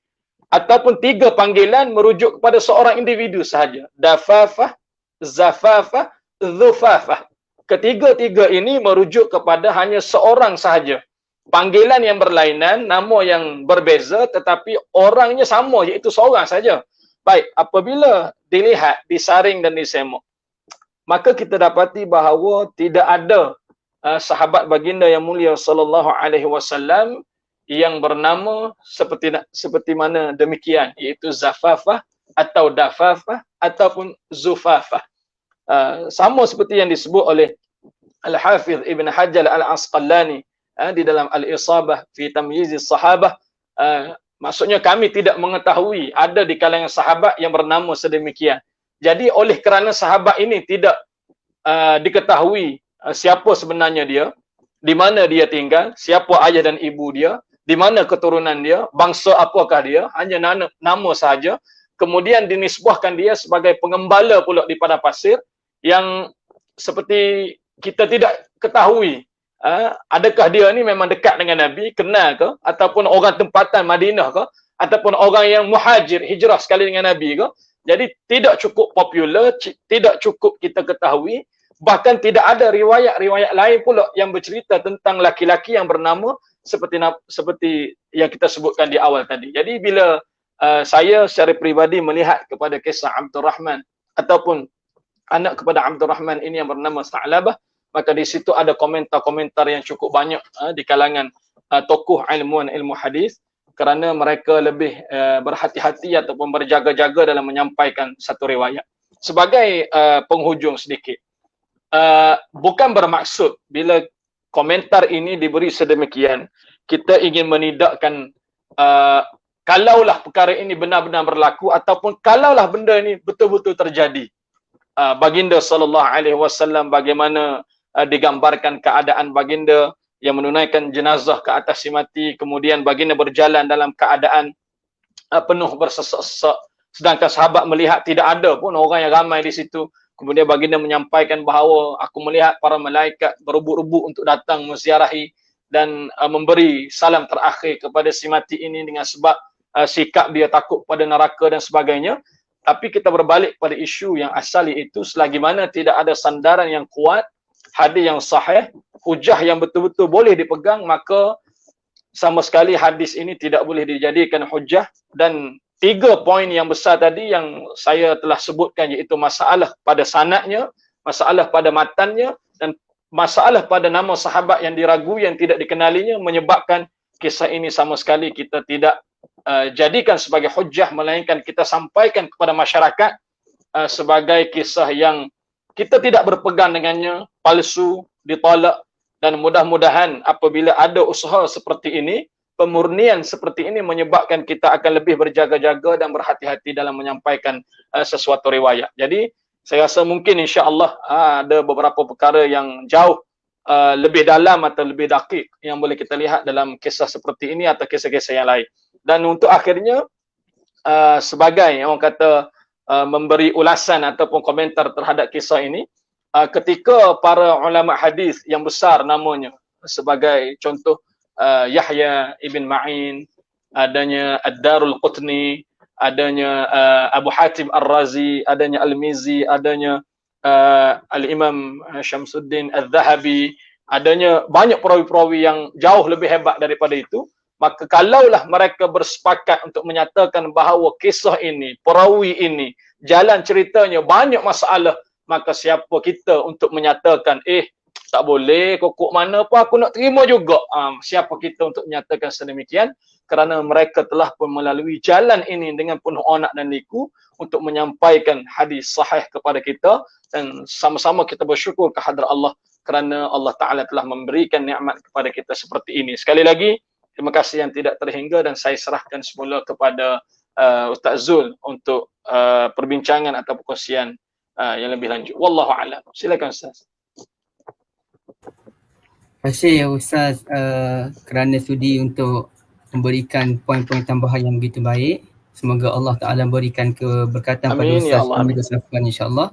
[SPEAKER 2] ataupun tiga panggilan merujuk kepada seorang individu sahaja. Dafafah, Zafafah, Zufafah. Ketiga-tiga ini merujuk kepada hanya seorang sahaja. Panggilan yang berlainan, nama yang berbeza, tetapi orangnya sama, iaitu seorang saja. Baik, apabila dilihat, disaring dan disemak, maka kita dapati bahawa tidak ada sahabat baginda yang mulia sallallahu alaihi wasallam yang bernama seperti mana demikian, iaitu Zafafah atau Dafafah ataupun Zufafah. Sama seperti yang disebut oleh Al-Hafidh Ibn Hajar Al-Asqalani di dalam Al-Isabah fi Tamyiz Sahabah. Maksudnya kami tidak mengetahui ada di kalangan sahabat yang bernama sedemikian. Jadi oleh kerana sahabat ini tidak diketahui siapa sebenarnya dia, di mana dia tinggal, siapa ayah dan ibu dia, di mana keturunan dia, bangsa apakah dia, hanya nama sahaja. Kemudian dinisbahkan dia sebagai pengembala pula di padang pasir, yang seperti kita tidak ketahui adakah dia ni memang dekat dengan Nabi, kenal ke, ataupun orang tempatan Madinah ke, ataupun orang yang muhajir, hijrah sekali dengan Nabi ke. Jadi tidak cukup popular, tidak cukup kita ketahui. Bahkan tidak ada riwayat-riwayat lain pula yang bercerita tentang laki-laki yang bernama seperti yang kita sebutkan di awal tadi. Jadi bila saya secara peribadi melihat kepada kisah Abdul Rahman ataupun anak kepada Abdul Rahman ini yang bernama Sa'labah, maka di situ ada komentar-komentar yang cukup banyak di kalangan tokoh ilmuwan ilmu hadis, kerana mereka lebih berhati-hati ataupun berjaga-jaga dalam menyampaikan satu riwayat. Sebagai penghujung sedikit, bukan bermaksud bila komentar ini diberi sedemikian, kita ingin menidakkan kalaulah perkara ini benar-benar berlaku ataupun kalaulah benda ini betul-betul terjadi. Baginda sallallahu alaihi wasallam bagaimana digambarkan keadaan baginda yang menunaikan jenazah ke atas si mati, kemudian baginda berjalan dalam keadaan penuh bersesak-sesak, sedangkan sahabat melihat tidak ada pun orang yang ramai di situ. Kemudian baginda menyampaikan bahawa aku melihat para malaikat berebut-rebut untuk datang menziarahi dan memberi salam terakhir kepada si mati ini dengan sebab sikap dia takut pada neraka dan sebagainya. Tapi kita berbalik pada isu yang asal, iaitu selagi mana tidak ada sandaran yang kuat, hadis yang sahih, hujah yang betul-betul boleh dipegang, maka sama sekali hadis ini tidak boleh dijadikan hujah. Dan 3 poin yang besar tadi yang saya telah sebutkan, iaitu masalah pada sanadnya, masalah pada matannya, dan masalah pada nama sahabat yang diragui, yang tidak dikenalinya, menyebabkan kisah ini sama sekali kita tidak jadikan sebagai hujah, melainkan kita sampaikan kepada masyarakat sebagai kisah yang kita tidak berpegang dengannya, palsu, ditolak. Dan mudah-mudahan apabila ada usaha seperti ini, pemurnian seperti ini menyebabkan kita akan lebih berjaga-jaga dan berhati-hati dalam menyampaikan sesuatu riwayat. Jadi saya rasa mungkin insya-Allah ada beberapa perkara yang jauh lebih dalam atau lebih dakik yang boleh kita lihat dalam kisah seperti ini atau kisah-kisah yang lain. Dan untuk akhirnya sebagai orang kata memberi ulasan ataupun komentar terhadap kisah ini, ketika para ulama hadis yang besar namanya, sebagai contoh Yahya ibn Ma'in, adanya Ad-Darul Qutni, adanya Abu Hatim Ar-Razi, adanya Al-Mizi, adanya Al-Imam Syamsuddin Al-Zahabi, adanya banyak perawi-perawi yang jauh lebih hebat daripada itu. Maka kalaulah mereka bersepakat untuk menyatakan bahawa kisah ini, perawi ini, jalan ceritanya banyak masalah, maka siapa kita untuk menyatakan tak boleh, kokok mana pun aku nak terima juga. Siapa kita untuk menyatakan sedemikian? Kerana mereka telah pun melalui jalan ini dengan penuh onak dan liku untuk menyampaikan hadis sahih kepada kita, dan sama-sama kita bersyukur kehadrat Allah kerana Allah Ta'ala telah memberikan nikmat kepada kita seperti ini. Sekali lagi, terima kasih yang tidak terhingga, dan saya serahkan semula kepada Ustaz Zul untuk perbincangan atau perkongsian yang lebih lanjut. Wallahu a'lam. Silakan Ustaz.
[SPEAKER 1] Terima kasih ya Ustaz kerana sudi untuk memberikan poin-poin tambahan yang begitu baik. Semoga Allah Ta'ala berikan keberkatan pada Ustaz dan juga sahabat insya-Allah.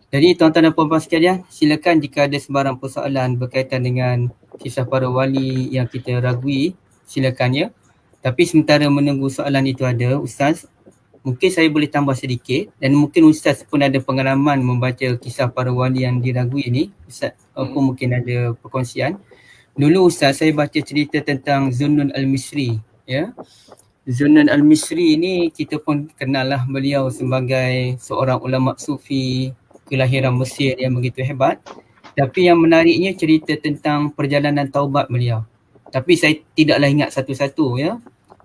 [SPEAKER 1] Jadi tuan-tuan dan puan-puan sekalian, silakan jika ada sebarang persoalan berkaitan dengan kisah para wali yang kita ragui, silakan ya. Tapi sementara menunggu soalan itu ada, Ustaz, mungkin saya boleh tambah sedikit, dan mungkin Ustaz pun ada pengalaman membaca kisah para wali yang diragui ini. Ustaz pun mungkin ada perkongsian. Dulu Ustaz saya baca cerita tentang Zunnun Al-Misri, ya. Zunnun Al-Misri ini kita pun kenal lah beliau sebagai seorang ulama sufi kelahiran Mesir yang begitu hebat. Tapi yang menariknya cerita tentang perjalanan taubat beliau. Tapi saya tidaklah ingat satu-satu ya.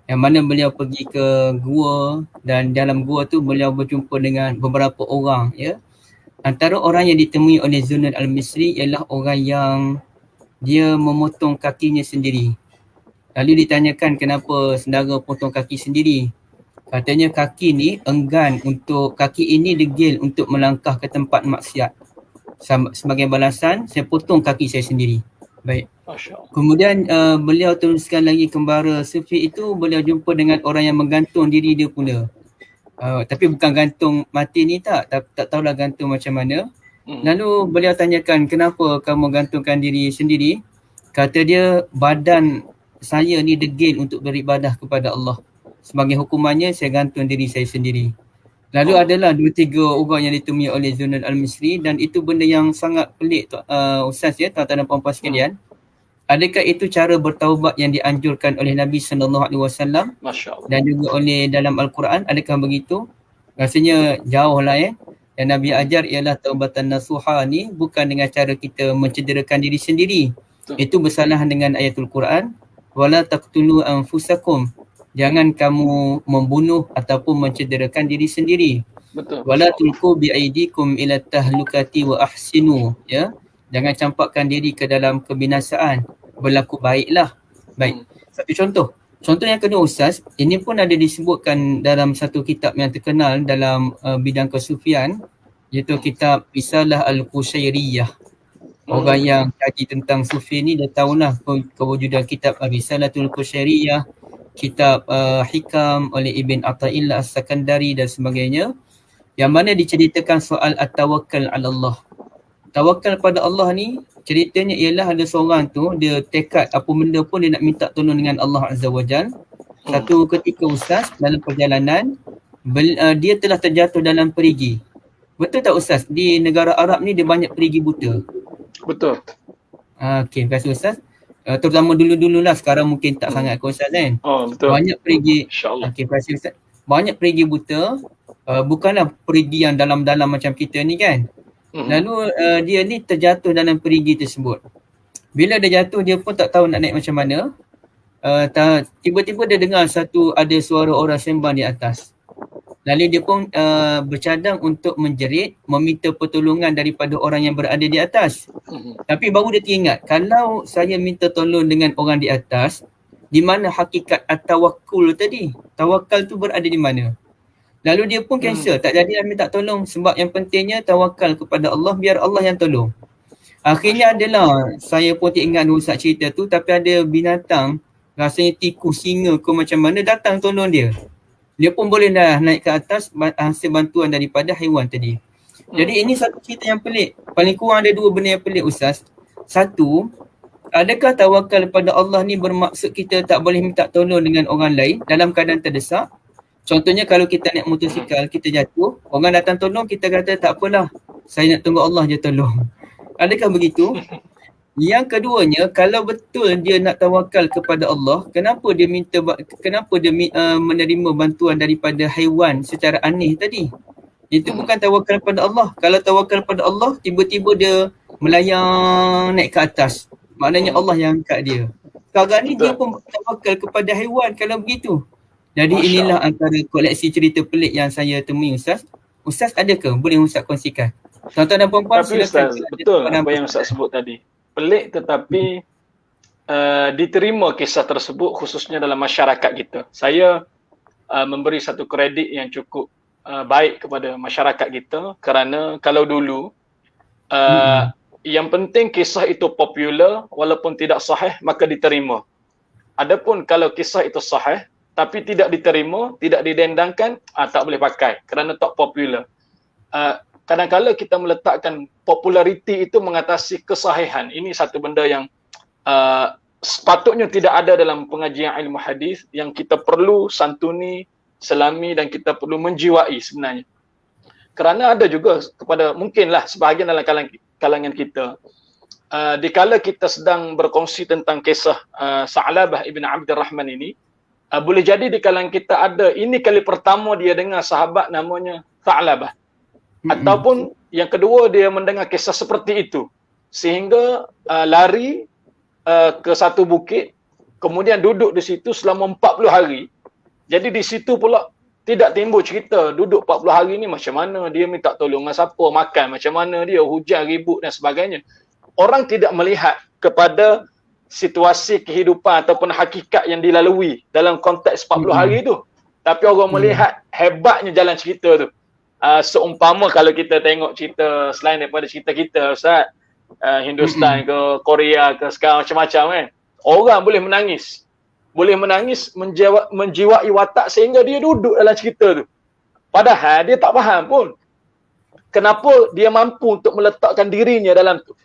[SPEAKER 1] Yang mana beliau pergi ke gua, dan dalam gua tu beliau berjumpa dengan beberapa orang ya. Antara orang yang ditemui oleh Zunnun Al-Misri ialah orang yang dia memotong kakinya sendiri. Lalu ditanyakan kenapa saudara potong kaki sendiri. Katanya kaki ni enggan untuk, kaki ini degil untuk melangkah ke tempat maksiat. Sebagai balasan, saya potong kaki saya sendiri. Baik. Kemudian beliau teruskan lagi kembara sufi itu, beliau jumpa dengan orang yang menggantung diri dia pula. Tapi bukan gantung mati ni tak tahulah gantung macam mana. Lalu beliau tanyakan, kenapa kamu gantungkan diri sendiri? Kata dia, badan saya ni degil untuk beribadah kepada Allah. Sebagai hukumannya saya gantung diri saya sendiri. Lalu adalah 2-3 orang yang ditemui oleh Zunnun Al-Misri, dan itu benda yang sangat pelik Ustaz ya, tuan-tuan dan puan-puan sekalian. Adakah itu cara bertaubat yang dianjurkan oleh Nabi SAW dan juga oleh dalam Al-Quran? Adakah begitu? Rasanya jauh lah ya. Yang Nabi ajar ialah taubatan nasuha ni bukan dengan cara kita mencederakan diri sendiri. Itu bersalahan dengan ayatul Quran. Wala taqtulu anfusakum. Jangan kamu membunuh ataupun mencederakan diri sendiri.
[SPEAKER 2] Betul.
[SPEAKER 1] Wala
[SPEAKER 2] Masya-Allah.
[SPEAKER 1] tulqu biaidikum ila tahlukati wa ahsinu, ya. Jangan campakkan diri ke dalam kebinasaan, berlaku baiklah. Baik. Satu contoh. Contoh yang kedua Ustaz, ini pun ada disebutkan dalam satu kitab yang terkenal dalam bidang kesufian, iaitu kitab Risalah Al-Qushairiyah. Orang yang kaji tentang sufi ni dah tahulah kewujudan kitab Risalatul Qushairiyah, kitab Hikam oleh Ibn Athaillah As-Sakandari dan sebagainya, yang mana diceritakan soal at-tawakkal ala Allah. Tawakal pada Allah ni ceritanya ialah ada seorang tu dia tekad apa benda pun dia nak minta tolong dengan Allah Azza wa Jal. Satu ketika Ustaz dalam perjalanan dia telah terjatuh dalam perigi. Betul tak Ustaz? Di negara Arab ni dia banyak perigi buta.
[SPEAKER 2] Betul.
[SPEAKER 1] Okey, terima kasih Ustaz. Terutama dulu-dululah, sekarang mungkin tak sangat ke Ustaz kan?
[SPEAKER 2] Oh, betul.
[SPEAKER 1] Banyak perigi.
[SPEAKER 2] Insya-Allah.
[SPEAKER 1] Okey, terima kasih Ustaz. Banyak perigi buta, bukanlah perigi yang dalam-dalam macam kita ni kan. Lalu dia ni terjatuh dalam perigi tersebut. Bila dia jatuh, dia pun tak tahu nak naik macam mana. Tiba-tiba dia dengar ada suara orang sembang di atas. Lalu dia pun bercadang untuk menjerit, meminta pertolongan daripada orang yang berada di atas. Tapi baru dia teringat, kalau saya minta tolong dengan orang di atas, di mana hakikat at-tawakkul tadi? Tawakal tu berada di mana? Lalu dia pun cancel, tak jadi minta tolong sebab yang pentingnya tawakal kepada Allah, biar Allah yang tolong. Akhirnya adalah, saya pun tak ingat Ustaz cerita tu, tapi ada binatang, rasanya tikus, singa ke macam mana, datang tolong dia. Dia pun boleh dah naik ke atas hasil bantuan daripada haiwan tadi. Jadi ini satu cerita yang pelik. Paling kurang ada dua benda yang pelik Ustaz. Satu, adakah tawakal pada Allah ni bermaksud kita tak boleh minta tolong dengan orang lain dalam keadaan terdesak? Contohnya kalau kita naik motosikal, kita jatuh, orang datang tolong, kita kata tak apalah, saya nak tunggu Allah je tolong. Adakah begitu? Yang keduanya, kalau betul dia nak tawakal kepada Allah, kenapa dia menerima bantuan daripada haiwan secara aneh tadi? Itu bukan tawakal pada Allah. Kalau tawakal pada Allah, tiba-tiba dia melayang naik ke atas. Maknanya Allah yang angkat dia. Sekarang ni dia pun tawakal kepada haiwan kalau begitu. Jadi inilah antara koleksi cerita pelik yang saya temui Ustaz. Ustaz ada ke? Boleh Ustaz kongsikan? Tuan-tuan dan puan-puan silakan.
[SPEAKER 2] Ustaz, betul apa yang Ustaz sebut tadi. Pelik tetapi diterima kisah tersebut khususnya dalam masyarakat kita. Saya memberi satu kredit yang cukup baik kepada masyarakat kita kerana kalau dulu yang penting kisah itu popular walaupun tidak sahih maka diterima. Adapun kalau kisah itu sahih tapi tidak diterima, tidak didendangkan, tak boleh pakai kerana tak popular. Kadang-kadang kita meletakkan populariti itu mengatasi kesahihan. Ini satu benda yang sepatutnya tidak ada dalam pengajian ilmu hadis, yang kita perlu santuni, selami dan kita perlu menjiwai sebenarnya. Kerana ada juga kepada mungkinlah sebahagian dalam kalangan kita, dikala kita sedang berkongsi tentang kisah Sa'labah ibn Abdul Rahman ini, boleh jadi di kalangan kita ada ini kali pertama dia dengar sahabat namanya Tha'labah. Ataupun yang kedua dia mendengar kisah seperti itu. Sehingga lari ke satu bukit, kemudian duduk di situ selama 40 hari. Jadi di situ pula tidak timbul cerita duduk 40 hari ni macam mana, dia minta tolong dengan siapa, makan macam mana dia, hujan, ribut dan sebagainya. Orang tidak melihat kepada situasi kehidupan ataupun hakikat yang dilalui dalam konteks 40 hari tu. Tapi orang melihat hebatnya jalan cerita tu. Seumpama kalau kita tengok cerita selain daripada cerita kita Ustaz, Hindustan ke Korea ke sekarang macam-macam kan, orang boleh menangis menjiwai watak sehingga dia duduk dalam cerita tu. Padahal dia tak faham pun kenapa dia mampu untuk meletakkan dirinya dalam tu.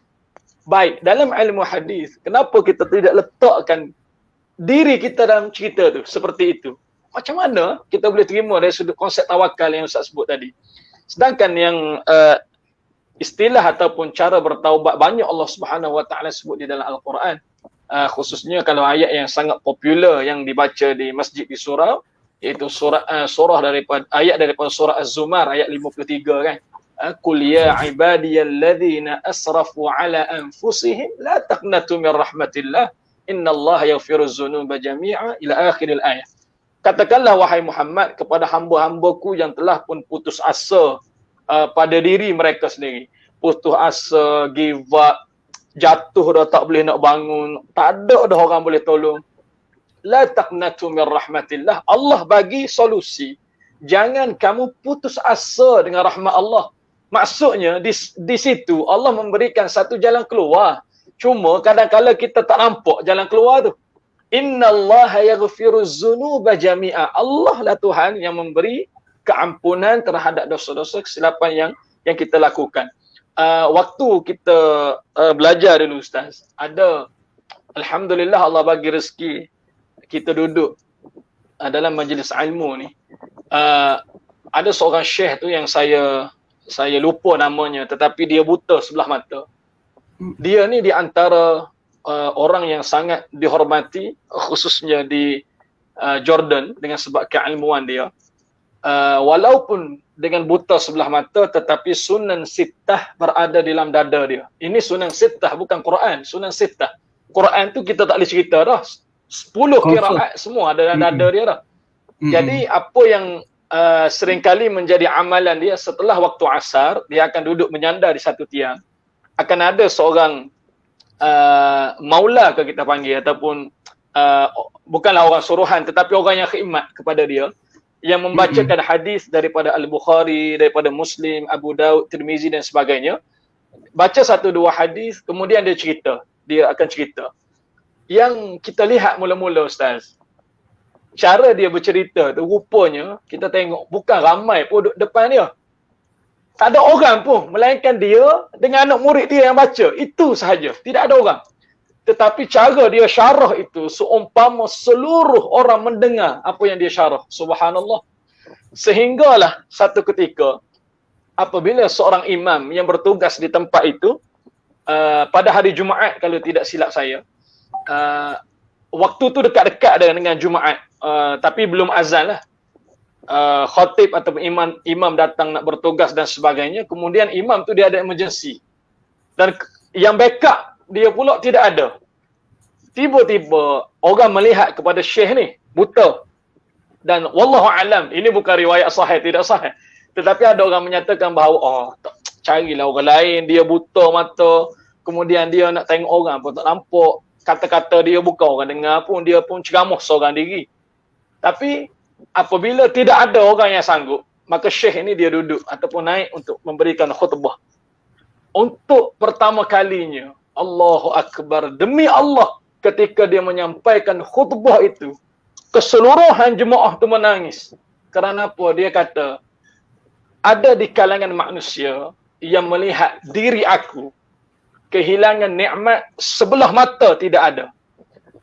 [SPEAKER 2] Baik, dalam ilmu hadis, kenapa kita tidak letakkan diri kita dalam cerita tu seperti itu? Macam mana kita boleh terima dari sudut konsep tawakal yang Ustaz sebut tadi? Sedangkan yang istilah ataupun cara bertaubat banyak Allah Subhanahu Wa Taala sebut di dalam Al-Quran. Khususnya kalau ayat yang sangat popular yang dibaca di masjid di surau, iaitu surah daripada ayat daripada surah Az-Zumar ayat 53 kan. Qul ya ibadiyalladzina asrafu ala anfusihim la taqnatu min rahmatillah innallaha yaghfiruz dzunuba jami'a ila akhiril ayat. katakanlah wahai Muhammad kepada hamba-hambaku yang telah pun putus asa pada diri mereka sendiri. Putus asa, give up, jatuh dah tak boleh nak bangun, tak ada dah orang boleh tolong. La taqnatu min rahmatillah. Allah bagi solusi. Jangan kamu putus asa dengan rahmat Allah. Maksudnya di situ Allah memberikan satu jalan keluar. Cuma kadang-kadang kita tak nampak jalan keluar tu. Innallaha yaghfiruz dzunuba jami'a. Allah lah Tuhan yang memberi keampunan terhadap dosa-dosa kesilapan yang kita lakukan. Waktu kita belajar dulu Ustaz, ada alhamdulillah Allah bagi rezeki kita duduk dalam majlis ilmu ni. Ada seorang syekh tu yang saya lupa namanya, tetapi dia buta sebelah mata. Dia ni di antara orang yang sangat dihormati, khususnya di Jordan dengan sebab keilmuan dia. Walaupun dengan buta sebelah mata, tetapi sunan sittah berada di dalam dada dia. Ini sunan sittah, bukan Quran, sunan sittah. Quran tu kita tak boleh cerita dah. 10 qiraat semua ada dalam dada dia dah. Jadi apa yang seringkali menjadi amalan dia setelah waktu asar, dia akan duduk menyandar di satu tiang. Akan ada seorang maula ke kita panggil, ataupun bukanlah orang suruhan tetapi orang yang khidmat kepada dia, yang membacakan hadis daripada Al-Bukhari, daripada Muslim, Abu Daud, Tirmizi dan sebagainya. Baca satu dua hadis, kemudian dia akan cerita. Yang kita lihat mula-mula Ustaz, cara dia bercerita tu rupanya kita tengok bukan ramai pun duduk depan dia. Tak ada orang pun, melainkan dia dengan anak murid dia yang baca. Itu sahaja, tidak ada orang. Tetapi cara dia syarah itu seumpama seluruh orang mendengar apa yang dia syarah. Subhanallah. Sehinggalah satu ketika apabila seorang imam yang bertugas di tempat itu pada hari Jumaat kalau tidak silap saya, waktu tu dekat-dekat dengan Jumaat, tapi belum azan lah. Khatib atau imam datang nak bertugas dan sebagainya. Kemudian imam tu dia ada emergency. Dan yang backup dia pula tidak ada. Tiba-tiba orang melihat kepada syekh ni buta. Dan wallahu alam, ini bukan riwayat sahih, tidak sahih. Tetapi ada orang menyatakan bahawa carilah orang lain, dia buta mata, kemudian dia nak tengok orang pun tak nampak. Kata-kata dia bukan orang dengar pun, dia pun ceramah seorang diri. Tapi apabila tidak ada orang yang sanggup, maka syekh ini dia duduk ataupun naik untuk memberikan khutbah. Untuk pertama kalinya, Allahu Akbar, demi Allah, ketika dia menyampaikan khutbah itu, keseluruhan jemaah tu menangis. Kerana apa? Dia kata, ada di kalangan manusia yang melihat diri aku kehilangan nikmat sebelah mata tidak ada.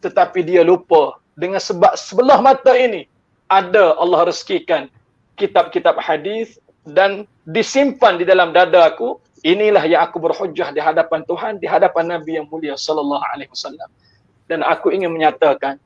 [SPEAKER 2] Tetapi dia lupa dengan sebab sebelah mata ini ada Allah rezekikan kitab-kitab hadis dan disimpan di dalam dada aku. Inilah yang aku berhujjah di hadapan Tuhan, di hadapan Nabi yang mulia sallallahu alaihi wasallam. Dan aku ingin menyatakan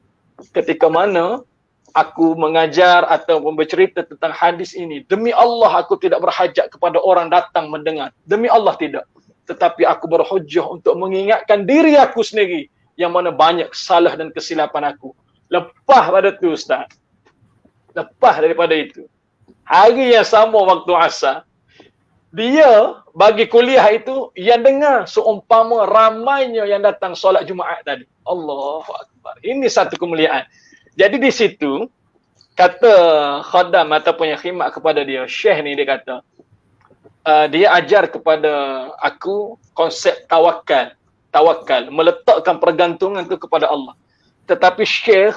[SPEAKER 2] ketika mana aku mengajar atau bercerita tentang hadis ini, demi Allah aku tidak berhajat kepada orang datang mendengar. Demi Allah tidak. Tetapi aku berhujjah untuk mengingatkan diri aku sendiri yang mana banyak salah dan kesilapan aku. Lepas pada tu Ustaz. Lepas daripada itu, hari yang sama waktu asar, dia bagi kuliah itu yang dengar seumpama ramainya yang datang solat Jumaat tadi. Allahu Akbar. Ini satu kemuliaan. Jadi di situ kata khadam ataupun yang khidmat kepada dia, syekh ni dia kata, dia ajar kepada aku konsep tawakal. Tawakal, meletakkan pergantungan itu kepada Allah. Tetapi syekh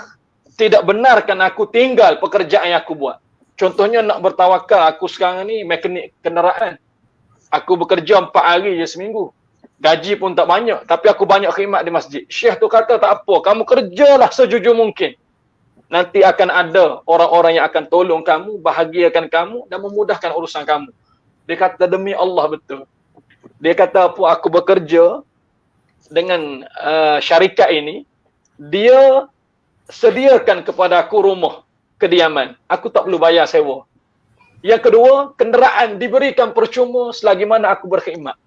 [SPEAKER 2] tidak benarkan aku tinggal pekerjaan yang aku buat. Contohnya nak bertawakal, aku sekarang ni mekanik kenderaan. Aku bekerja 4 hari je seminggu. Gaji pun tak banyak, tapi aku banyak khidmat di masjid. Syekh tu kata tak apa, kamu kerjalah sejujur mungkin. Nanti akan ada orang-orang yang akan tolong kamu, bahagiakan kamu dan memudahkan urusan kamu. Dia kata demi Allah betul. Dia kata apa, aku bekerja dengan syarikat ini, dia sediakan kepada aku rumah kediaman. Aku tak perlu bayar sewa. Yang kedua, kenderaan diberikan percuma selagi mana aku berkhidmat.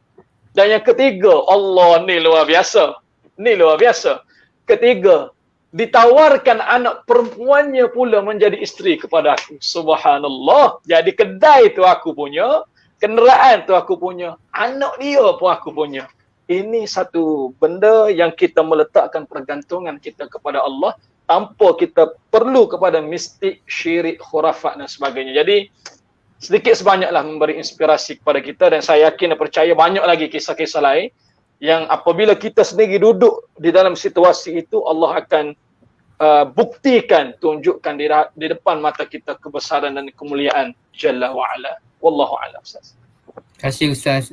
[SPEAKER 2] Dan yang ketiga, Allah ni luar biasa. Ni luar biasa. Ketiga, ditawarkan anak perempuannya pula menjadi isteri kepada aku. Subhanallah. Jadi kedai tu aku punya, kenderaan tu aku punya, anak dia pun aku punya. Ini satu benda yang kita meletakkan pergantungan kita kepada Allah tanpa kita perlu kepada mistik, syirik, khurafat dan sebagainya. Jadi sedikit sebanyaklah memberi inspirasi kepada kita, dan saya yakin dan percaya banyak lagi kisah-kisah lain yang apabila kita sendiri duduk di dalam situasi itu, Allah akan buktikan, tunjukkan di depan mata kita kebesaran dan kemuliaan Jalla wa'ala. Wallahu a'lam. Ustaz.
[SPEAKER 1] Terima kasih Ustaz.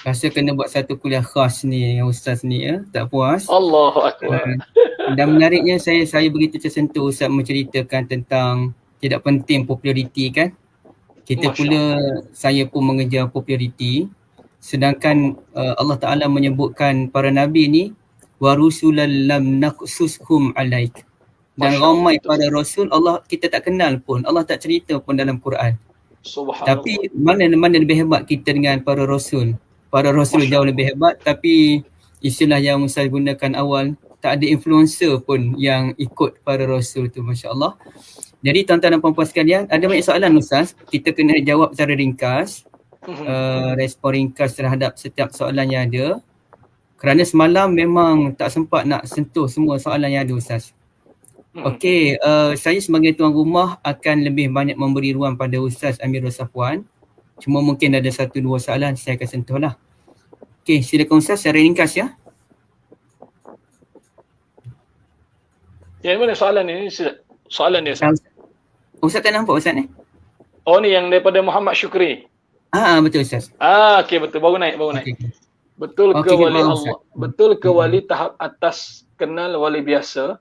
[SPEAKER 1] Rasa kena buat satu kuliah khas ni dengan Ustaz ni ya. Tak puas.
[SPEAKER 2] Allahu Akbar.
[SPEAKER 1] Dan menariknya saya begitu tersentuh Ustaz menceritakan tentang tidak penting populariti kan. Kita pula, saya pun mengejar populariti. Sedangkan Allah Ta'ala menyebutkan para Nabi ni warusulan lam naqsushum alaik. Dan ramai para Rasul Allah kita tak kenal pun. Allah tak cerita pun dalam Quran. Tapi mana lebih hebat kita dengan para Rasul. Para Rasul jauh lebih hebat, tapi istilah yang Ustaz gunakan awal, tak ada influencer pun yang ikut para Rasul tu, Masya Allah. Jadi tuan-tuan dan puan-puan sekalian, ada banyak soalan Ustaz. Kita kena jawab secara ringkas. Respon ringkas terhadap setiap soalan yang ada. Kerana semalam memang tak sempat nak sentuh semua soalan yang ada Ustaz. Okey, saya sebagai tuan rumah akan lebih banyak memberi ruang pada Ustaz Amirul Safwan. Cuma mungkin ada 1-2 soalan saya akan sentuh lah. Okey, silakan Ustaz secara ringkas ya.
[SPEAKER 2] Yang mana soalan ni? Soalan dia Ustaz.
[SPEAKER 1] Ustaz tak nampak Ustaz ni?
[SPEAKER 2] Oh ni yang daripada Muhammad Syukri.
[SPEAKER 1] Betul Ustaz.
[SPEAKER 2] Okey betul, baru naik. Okay. Betul ke wali Allah? Betul ke wali tahap atas kenal wali biasa?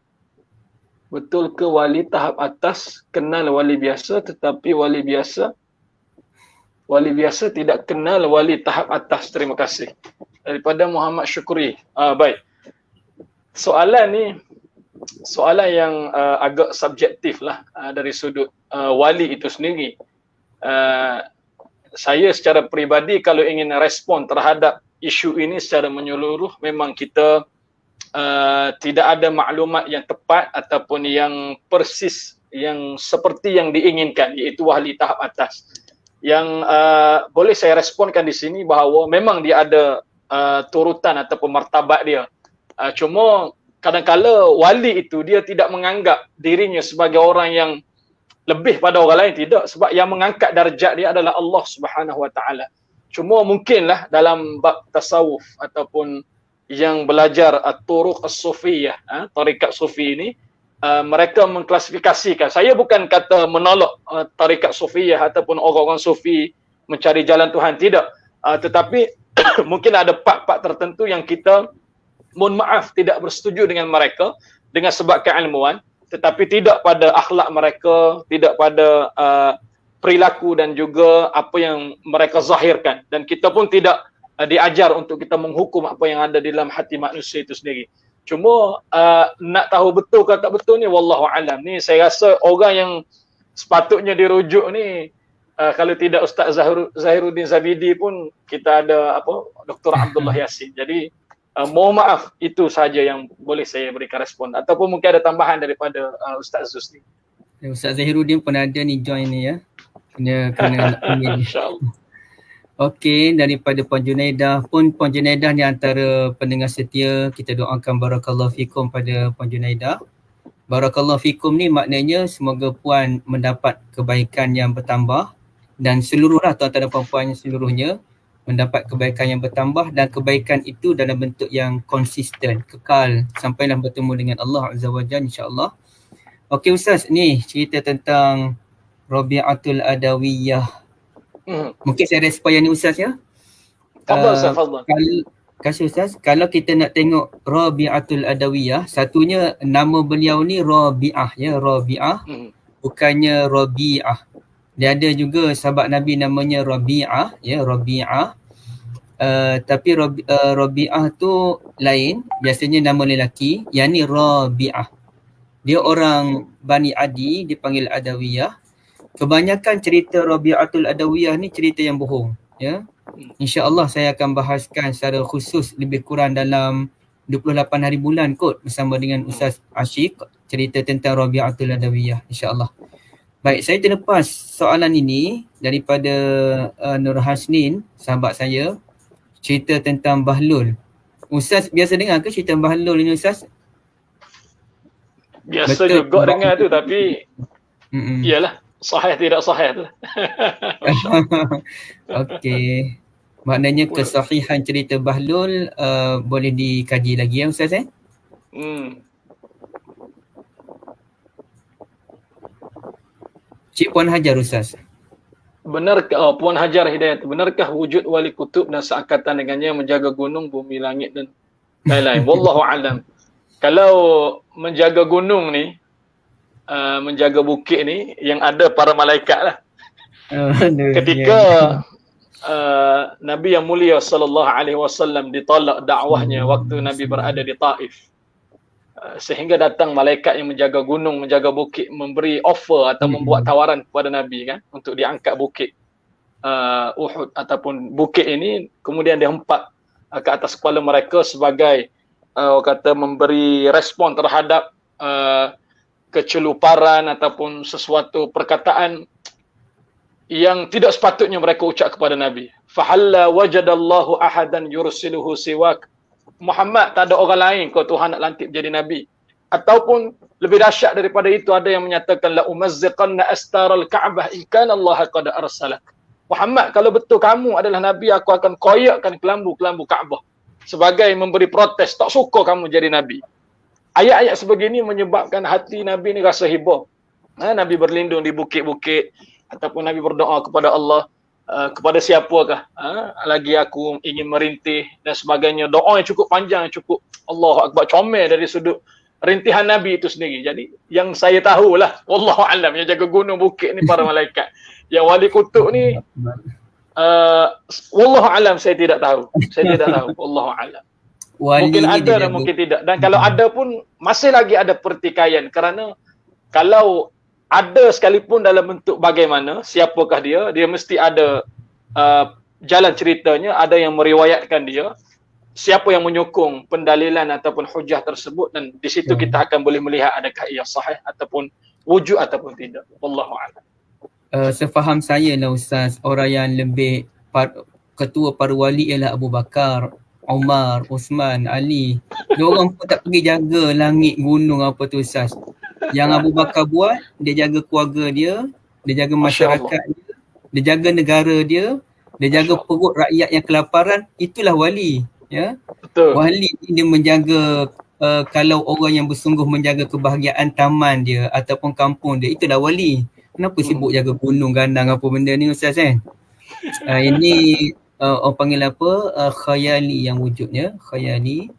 [SPEAKER 2] Betul ke wali tahap atas kenal wali biasa tetapi wali biasa tidak kenal wali tahap atas? Terima kasih. Daripada Muhammad Syukri. Baik. Soalan ni soalan yang agak subjektif lah dari sudut wali itu sendiri. Saya secara peribadi kalau ingin respon terhadap isu ini secara menyeluruh, memang kita tidak ada maklumat yang tepat ataupun yang persis yang seperti yang diinginkan, iaitu wali tahap atas. Yang boleh saya responkan di sini bahawa memang dia ada turutan ataupun martabat dia. Cuma kadang-kala wali itu dia tidak menganggap dirinya sebagai orang yang lebih pada orang lain, tidak, sebab yang mengangkat darjat dia adalah Allah Subhanahu Wa Taala. Cuma mungkinlah dalam bab tasawuf ataupun yang belajar turuq as-sufiyah, tarikat sufi ini, mereka mengklasifikasikan. Saya bukan kata menolak tarikat sufiyah ataupun orang-orang sufi mencari jalan Tuhan, tidak. Tetapi mungkin ada part-part tertentu yang kita, mohon maaf, tidak bersetuju dengan mereka dengan sebab keilmuan, tetapi tidak pada akhlak mereka, tidak pada perilaku dan juga apa yang mereka zahirkan. Dan kita pun tidak diajar untuk kita menghukum apa yang ada di dalam hati manusia itu sendiri. Cuma nak tahu betul ke tak betul ni, wallahu alam. Ni saya rasa orang yang sepatutnya dirujuk ni, kalau tidak Ustaz Zahiruddin Zabidi pun kita ada Dr. Abdullah Yasin. Jadi mohon maaf, itu sahaja yang boleh saya berikan respon, ataupun mungkin ada tambahan daripada Ustaz Zuz ni.
[SPEAKER 1] Ustaz Zahiruddin pun ada ni join ni ya. Kena insya-Allah. Okey, daripada Puan Junaidah pun, Puan Junaidah ni antara pendengar setia. Kita doakan barakallahu fikum pada Puan Junaidah. Barakallahu fikum ni maknanya semoga Puan mendapat kebaikan yang bertambah, dan seluruhlah tuan-tuan dan puan-puan seluruhnya mendapat kebaikan yang bertambah, dan kebaikan itu dalam bentuk yang konsisten, kekal sampailah bertemu dengan Allah Azza wa Jalla insya-Allah. Okey Ustaz, ni cerita tentang Rabi'atul Adawiyah. Mungkin saya respon yang ni Ustaz ya.
[SPEAKER 2] Fadhal Ustaz, fadhal.
[SPEAKER 1] Kasih Ustaz, kalau kita nak tengok Rabi'atul Adawiyah, satunya nama beliau ni Rabi'ah ya, Rabi'ah, bukannya Rabi'ah. Dia ada juga sahabat Nabi namanya Rabi'ah ya, Rabi'ah. Tapi Rabi'ah tu lain, biasanya nama lelaki, yang ni Rabi'ah. Dia orang Bani Adi, dipanggil Adawiyah. Kebanyakan cerita Rabi'atul Adawiyah ni cerita yang bohong ya. InsyaAllah saya akan bahaskan secara khusus lebih kurang dalam 28 hari bulan kot bersama dengan Ustaz Ashik cerita tentang Rabi'atul Adawiyah, insya-Allah. Baik, saya terlepas soalan ini daripada Nur Hasnin, sahabat saya, cerita tentang Bahlul. Ustaz biasa dengar ke cerita Bahlul ini, Ustaz?
[SPEAKER 2] Biasa juga dengar tu, tapi iyalah, sahih tidak sahih tu.
[SPEAKER 1] Okey. Maknanya kesahihan cerita Bahlul boleh dikaji lagi ya, Ustaz eh? Cik Puan Hajar, Ustaz.
[SPEAKER 2] Benarkah Puan Hajar Hidayat, benarkah wujud wali kutub dan seangkatan dengannya menjaga gunung, bumi, langit dan lain-lain? Wallahu alam. Kalau menjaga gunung ni, menjaga bukit ni, yang ada para malaikat lah. Ketika Nabi yang mulia sallallahu alaihi wasallam ditolak dakwahnya waktu Nabi berada di Taif, sehingga datang malaikat yang menjaga gunung, menjaga bukit, memberi offer atau membuat tawaran kepada Nabi kan, untuk diangkat bukit Uhud ataupun bukit ini, kemudian dihempak ke atas kepala mereka sebagai kata memberi respon terhadap keceluparan ataupun sesuatu perkataan yang tidak sepatutnya mereka ucap kepada Nabi. Fahalla wajadallahu ahadan yursiluhu siwak. Muhammad, tak ada orang lain kau Tuhan nak lantik jadi Nabi. Ataupun lebih dahsyat daripada itu, ada yang menyatakan la umazziqanna astaral Ka'bah in kana Allah qad arsalak. Muhammad, kalau betul kamu adalah Nabi, aku akan koyakkan kelambu-kelambu Ka'bah sebagai memberi protes, tak suka kamu jadi Nabi. Ayat-ayat sebegini menyebabkan hati Nabi ni rasa hibah. Nabi berlindung di bukit-bukit, ataupun Nabi berdoa kepada Allah, kepada siapakah lagi aku ingin merintih dan sebagainya. Doa yang cukup panjang, cukup Allahu Akbar, comel dari sudut rintihan Nabi itu sendiri. Jadi yang saya tahulah, wallahu alam, yang jaga gunung bukit ni para malaikat. Yang wali kutub ni wallahu alam, saya tidak tahu. Saya tidak tahu, wallahu alam. Mungkin ada dan mungkin tidak. Dan kalau ada pun masih lagi ada pertikaian, kerana kalau ada sekalipun dalam bentuk bagaimana, siapakah dia mesti ada jalan ceritanya, ada yang meriwayatkan dia, siapa yang menyokong pendalilan ataupun hujah tersebut, dan di situ kita akan boleh melihat adakah ia sahih ataupun wujud ataupun tidak. Wallahu a'lam.
[SPEAKER 1] Sefaham saya lah Ustaz, orang yang lebih ketua para wali ialah Abu Bakar, Umar, Osman, Ali. Diorang pun tak pergi jaga langit, gunung apa tu Ustaz. Yang Abu Bakar buat, dia jaga keluarga dia jaga masyarakat dia jaga negara dia jaga perut rakyat yang kelaparan. Itulah wali, ya. Betul. Wali ni dia menjaga kalau orang yang bersungguh menjaga kebahagiaan taman dia ataupun kampung dia, itulah wali. Kenapa sibuk jaga gunung, gandang apa benda ni Ustaz kan? Ini orang panggil apa? Khayali yang wujudnya, khayali.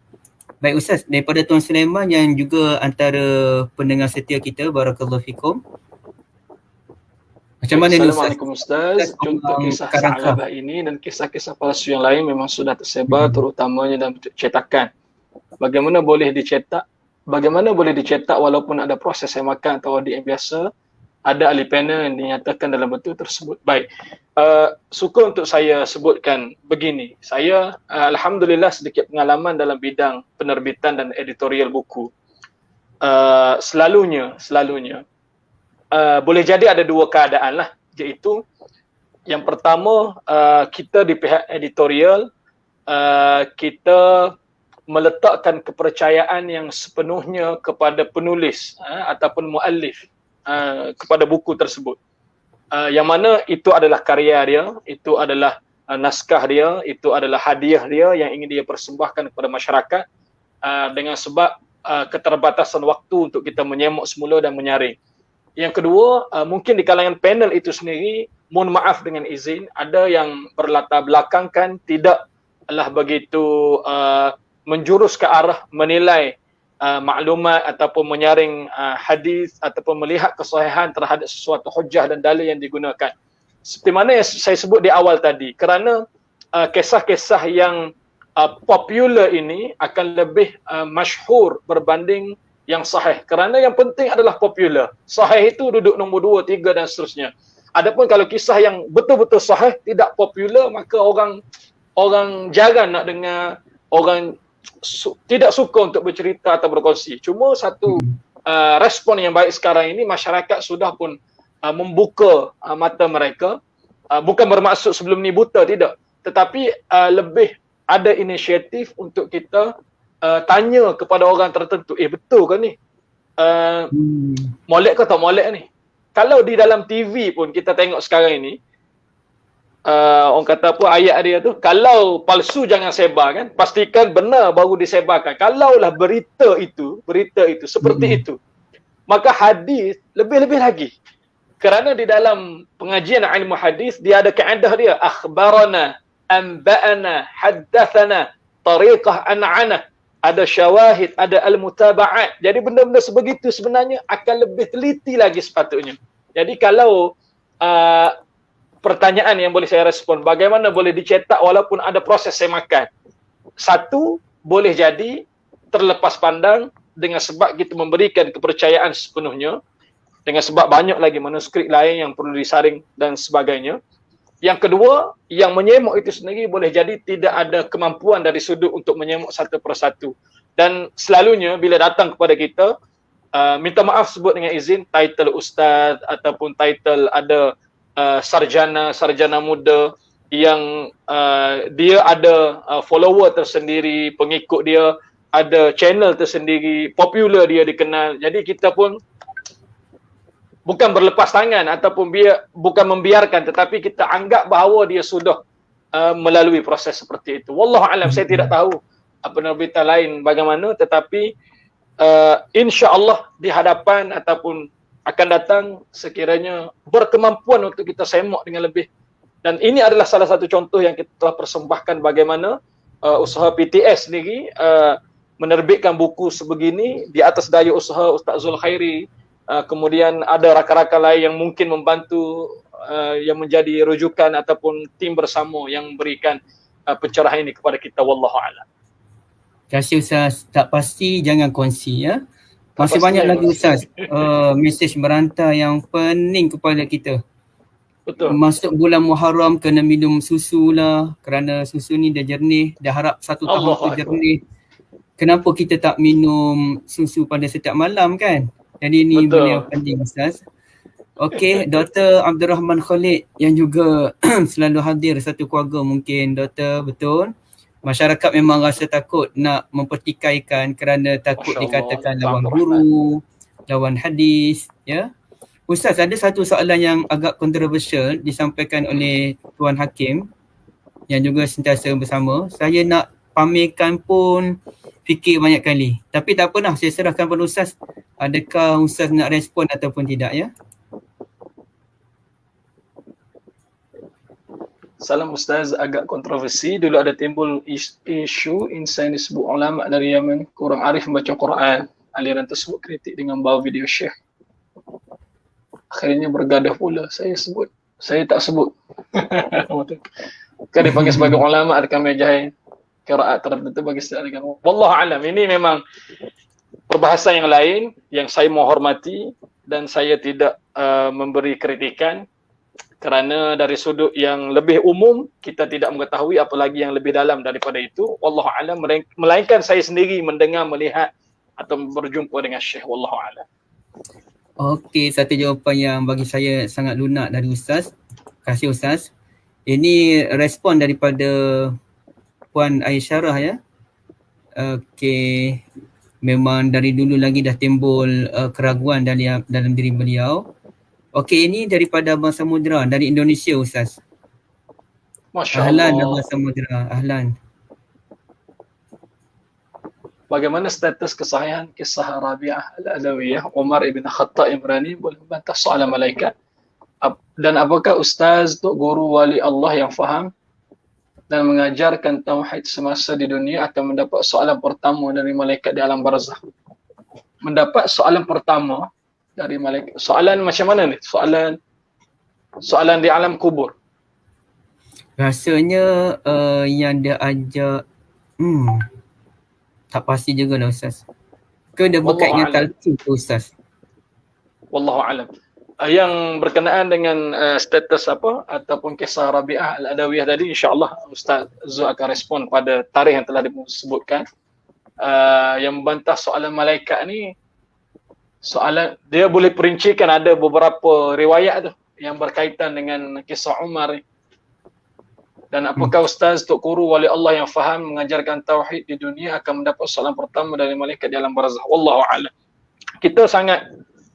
[SPEAKER 1] Baik Ustaz, daripada Tuan Sulaiman yang juga antara pendengar setia kita, barakallahu fikum. Macam mana ni Ustaz?
[SPEAKER 2] Assalamualaikum Ustaz. Contoh kisah Sa'labah ini dan kisah-kisah palsu yang lain memang sudah tersebar, terutamanya dalam bentuk cetakan. Bagaimana boleh dicetak? Bagaimana boleh dicetak walaupun ada proses semakan atau audit yang biasa? Ada ahli panel yang dinyatakan dalam bentuk tersebut. Baik, suka untuk saya sebutkan begini. Saya alhamdulillah sedikit pengalaman dalam bidang penerbitan dan editorial buku. Selalunya boleh jadi ada dua keadaan lah, iaitu yang pertama, kita di pihak editorial kita meletakkan kepercayaan yang sepenuhnya kepada penulis ataupun muallif kepada buku tersebut, yang mana itu adalah karya dia, itu adalah naskah dia, itu adalah hadiah dia yang ingin dia persembahkan kepada masyarakat, dengan sebab keterbatasan waktu untuk kita menyemak semula dan menyaring. Yang kedua, mungkin di kalangan panel itu sendiri, mohon maaf dengan izin, ada yang berlatar belakangkan tidaklah begitu menjurus ke arah menilai maklumat ataupun menyaring hadis ataupun melihat kesahihan terhadap sesuatu hujah dan dalil yang digunakan. Seperti mana yang saya sebut di awal tadi, kerana kisah-kisah yang popular ini akan lebih masyhur berbanding yang sahih. Kerana yang penting adalah popular. Sahih itu duduk nombor 2, 3 dan seterusnya. Adapun kalau kisah yang betul-betul sahih tidak popular, maka orang jarang nak dengar, orang tidak suka untuk bercerita atau berkongsi. Cuma satu respon yang baik sekarang ini, masyarakat sudah pun membuka mata mereka. Bukan bermaksud sebelum ni buta, tidak. Tetapi lebih ada inisiatif untuk kita tanya kepada orang tertentu, betul ke ni? Molek ke tak molek ni? Kalau di dalam TV pun kita tengok sekarang ini, orang kata apa ayat dia tu, kalau palsu jangan sebar kan, pastikan benar baru disebarkan. Kalaulah berita itu seperti itu, maka hadis lebih-lebih lagi. Kerana di dalam pengajian ilmu hadis dia ada kaedah dia, akhbarana, anba'ana, haddathana, tariqah an'ana, ada syawahid, ada al-mutaba'at. Jadi benda-benda sebegitu sebenarnya akan lebih teliti lagi sepatutnya. Jadi kalau pertanyaan yang boleh saya respon, bagaimana boleh dicetak walaupun ada proses semakan? Satu, boleh jadi terlepas pandang dengan sebab kita memberikan kepercayaan sepenuhnya, dengan sebab banyak lagi manuskrip lain yang perlu disaring dan sebagainya. Yang kedua, yang menyemok itu sendiri boleh jadi tidak ada kemampuan dari sudut untuk menyemok satu persatu. Dan selalunya bila datang kepada kita, minta maaf sebut dengan izin, title ustaz ataupun title ada sarjana muda yang dia ada follower tersendiri, pengikut dia, ada channel tersendiri, popular dia dikenal. Jadi kita pun bukan berlepas tangan ataupun bukan membiarkan, tetapi kita anggap bahawa dia sudah melalui proses seperti itu. Wallahu alam, saya tidak tahu penerbitan lain bagaimana, tetapi insya-Allah di hadapan ataupun akan datang sekiranya berkemampuan untuk kita semak dengan lebih. Dan ini adalah salah satu contoh yang kita telah persembahkan bagaimana usaha PTS sendiri menerbitkan buku sebegini di atas daya usaha Ustaz Zul Khairi. Kemudian ada rakan-rakan lain yang mungkin membantu, yang menjadi rujukan ataupun tim bersama yang memberikan pencerahan ini kepada kita. Wallahu a'lam.
[SPEAKER 1] Terima kasih Ustaz. Tak pasti jangan kongsi ya. Masih banyak lagi Ustaz mesej berantai yang pening kepada kita.
[SPEAKER 2] Betul.
[SPEAKER 1] Masuk bulan Muharram kena minum susu lah, kerana susu ni dah jernih, dah harap 1 tahun tu jernih. Kenapa kita tak minum susu pada setiap malam kan? Jadi ini benda yang penting Ustaz. Okey, Dr. Abdul Rahman Khalid yang juga selalu hadir satu keluarga mungkin. Dr. betul, masyarakat memang rasa takut nak mempertikaikan kerana takut dikatakan lawan guru, lawan hadis, ya. Ustaz, ada satu soalan yang agak kontroversial disampaikan oleh Tuan Hakim yang juga sentiasa bersama. Saya nak pamerkan pun fikir banyak kali. Tapi tak apalah, saya serahkan pada Ustaz. Adakah Ustaz nak respon ataupun tidak ya?
[SPEAKER 2] Salam Ustaz, agak kontroversi. Dulu ada timbul isu insan disebut ulama dari Yaman kurang arif membaca Quran. Aliran tersebut kritik dengan bawa video Syekh. Akhirnya bergadah pula. Saya sebut. Saya tak sebut. Kan dipanggil sebagai ulama dekat meja qiraat tertentu bagi setiap dengan wallahu alam. Ini memang perbahasan yang lain yang saya menghormati dan saya tidak memberi kritikan. Kerana dari sudut yang lebih umum kita tidak mengetahui, apalagi yang lebih dalam daripada itu. Wallahu a'lam, melainkan saya sendiri mendengar, melihat atau berjumpa dengan Syekh. Wallahu a'lam.
[SPEAKER 1] Okey, satu jawapan yang bagi saya sangat lunak dari Ustaz. Terima kasih Ustaz. Ini respon daripada Puan Aisyarah ya. Okey, memang dari dulu lagi dah timbul keraguan dalam diri beliau. Okey, ini daripada Abang Samudra dari Indonesia Ustaz.
[SPEAKER 2] Masya
[SPEAKER 1] Ahlan
[SPEAKER 2] Allah.
[SPEAKER 1] Abang Samudra, ahlan.
[SPEAKER 2] Bagaimana status kesahihan kisah Rabi'ah Al-Adawiyah, Umar ibn Khattab Imrani boleh membantah soalan malaikat? Dan apakah Ustaz tu guru wali Allah yang faham dan mengajarkan tauhid semasa di dunia akan mendapat soalan pertama dari malaikat di alam barzakh? Mendapat soalan pertama dari malaikat. Soalan macam mana ni? Soalan di alam kubur.
[SPEAKER 1] Rasanya yang dia ajak tak pasti juga lah Ustaz. Ke dia berkait dengan talqin tu Ustaz?
[SPEAKER 2] Wallahu a'lam. Yang berkenaan dengan status apa ataupun kisah Rabi'ah Al-Adawiyah tadi, insya-Allah Ustaz Zul akan respon pada tarikh yang telah disebutkan. Yang membantah soalan malaikat ni, Soalan dia boleh perincikan, ada beberapa riwayat tu yang berkaitan dengan kisah Umar ni. Dan apakah Ustaz, Tok Guru, wali Allah yang faham mengajarkan tauhid di dunia akan mendapat soalan pertama dari malaikat di alam barzakh? Wallahu a'lam. Kita sangat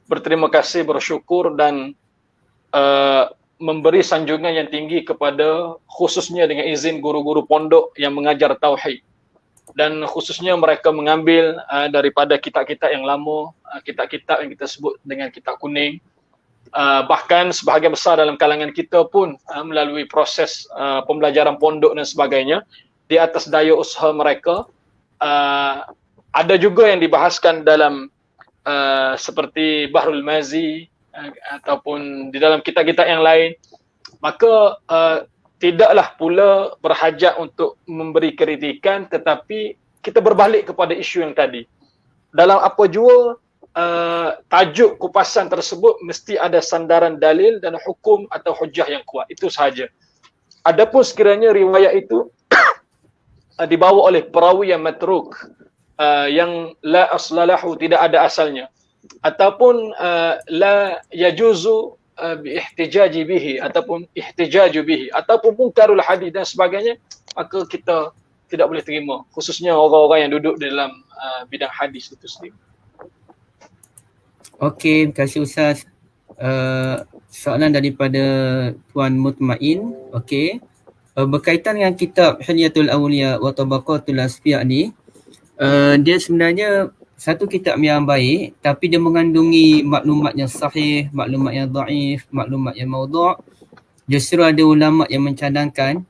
[SPEAKER 2] berterima kasih, bersyukur dan memberi sanjungan yang tinggi kepada khususnya dengan izin guru-guru pondok yang mengajar tauhid. Dan khususnya mereka mengambil daripada kitab-kitab yang lama, kitab-kitab yang kita sebut dengan kitab kuning. Bahkan sebahagian besar dalam kalangan kita pun melalui proses pembelajaran pondok dan sebagainya, di atas daya usaha mereka. Ada juga yang dibahaskan dalam seperti Bahrul Mazi ataupun di dalam kitab-kitab yang lain. Maka tidaklah pula berhajat untuk memberi kritikan, tetapi kita berbalik kepada isu yang tadi. Dalam apa jua tajuk kupasan tersebut mesti ada sandaran dalil dan hukum atau hujah yang kuat. Itu sahaja. Adapun sekiranya riwayat itu dibawa oleh perawi yang matruk, yang la aslalahu, tidak ada asalnya, ataupun la yajuzu biihtijaji bihi ataupun ihtijaju bihi ataupun munkarul hadis dan sebagainya, maka kita tidak boleh terima, khususnya orang-orang yang duduk dalam bidang hadis itu sendiri.
[SPEAKER 1] Okey, terima kasih Ustaz. Soalan daripada Tuan Mutmain. Okey. Berkaitan dengan kitab Hilyatul Awliya wa Tabaqatul Asfiya ni, dia sebenarnya satu kitab yang baik, tapi dia mengandungi maklumat yang sahih, maklumat yang dhaif, maklumat yang maudhu'. Justru ada ulama yang mencadangkan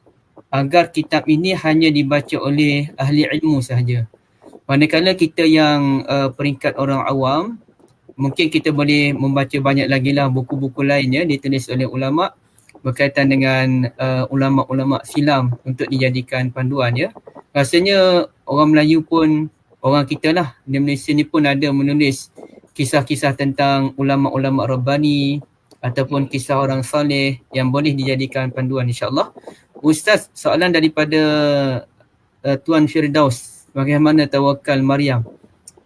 [SPEAKER 1] agar kitab ini hanya dibaca oleh ahli ilmu sahaja. Manakala kita yang peringkat orang awam, mungkin kita boleh membaca banyak lagi lah buku-buku lainnya ditulis oleh ulama berkaitan dengan ulama-ulama silam untuk dijadikan panduan ya. Rasanya orang Melayu pun, orang kita lah di Malaysia ni pun ada menulis kisah-kisah tentang ulama-ulama Rabbani ataupun kisah orang saleh yang boleh dijadikan panduan insya-Allah. Ustaz, soalan daripada Tuan Firdaus, bagaimana tawakal Maryam?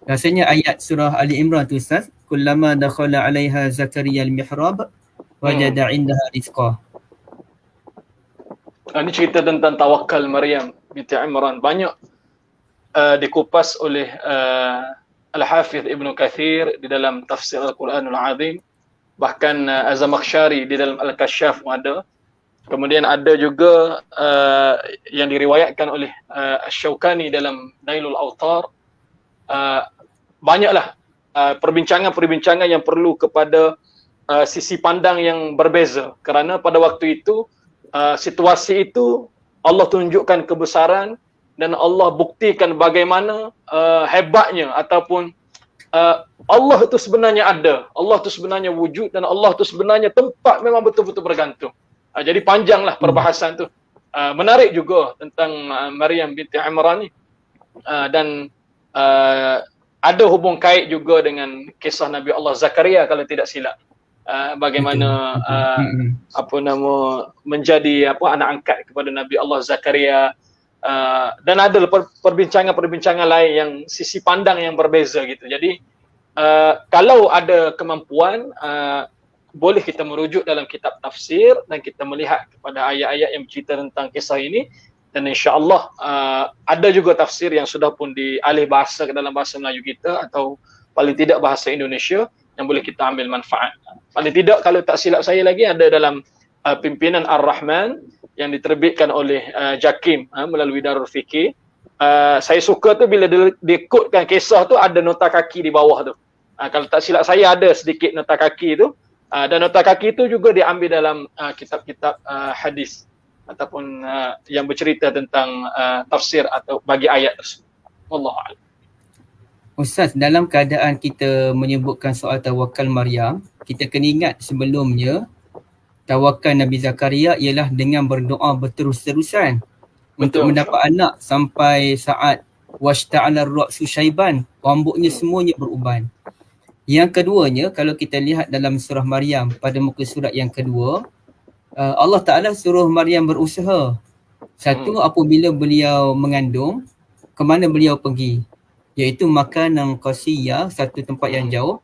[SPEAKER 1] Rasanya ayat surah Ali Imran tu Ustaz, kullama dakhala 'alaiha Zakaria al-mihrab wajada 'indaha rizqa.
[SPEAKER 2] Ini cerita tentang tawakal Maryam binti Imran. Banyak dikupas oleh Al-Hafidh Ibn Kathir di dalam tafsir Al-Quranul Azim. Bahkan Az-Zamakhsyari di dalam Al-Kasyaf ada. Kemudian ada juga yang diriwayatkan oleh Asy-Syaukani dalam Nailul Awtar. Banyaklah perbincangan-perbincangan yang perlu kepada sisi pandang yang berbeza. Kerana pada waktu itu, situasi itu Allah tunjukkan kebesaran dan Allah buktikan bagaimana hebatnya ataupun Allah itu sebenarnya ada, Allah itu sebenarnya wujud dan Allah itu sebenarnya tempat memang betul-betul bergantung. Jadi panjanglah perbahasan tu. Menarik juga tentang Maryam binti Imran ni. Dan ada hubung kait juga dengan kisah Nabi Allah Zakaria kalau tidak silap. Bagaimana menjadi anak angkat kepada Nabi Allah Zakaria, dan ada perbincangan-perbincangan lain yang sisi pandang yang berbeza gitu. Jadi kalau ada kemampuan, boleh kita merujuk dalam kitab tafsir dan kita melihat kepada ayat-ayat yang bercerita tentang kisah ini, dan insya-Allah ada juga tafsir yang sudah pun dialih bahasa ke dalam bahasa Melayu kita atau paling tidak bahasa Indonesia yang boleh kita ambil manfaat. Paling tidak kalau tak silap saya lagi ada dalam pimpinan Ar-Rahman yang diterbitkan oleh JAKIM melalui Darul Fikir. Saya suka tu bila dia quotekan kisah tu ada nota kaki di bawah tu. Kalau tak silap saya ada sedikit nota kaki tu. Dan nota kaki tu juga diambil dalam kitab-kitab hadis ataupun yang bercerita tentang tafsir atau bagi ayat tersebut. Wallahu a'lam.
[SPEAKER 1] Ustaz, dalam keadaan kita menyebutkan soal tawakal Maryam, kita kena ingat sebelumnya tawakal Nabi Zakaria ialah dengan berdoa berterus-terusan untuk mendapat anak sampai saat washta'ala ar-ra'su syaiban, rambutnya semuanya beruban. Yang keduanya, kalau kita lihat dalam surah Maryam pada muka surat yang kedua, Allah Ta'ala suruh Maryam berusaha. Satu, apabila beliau mengandung, ke mana beliau pergi? Iaitu makanan qasiyah, satu tempat yang jauh.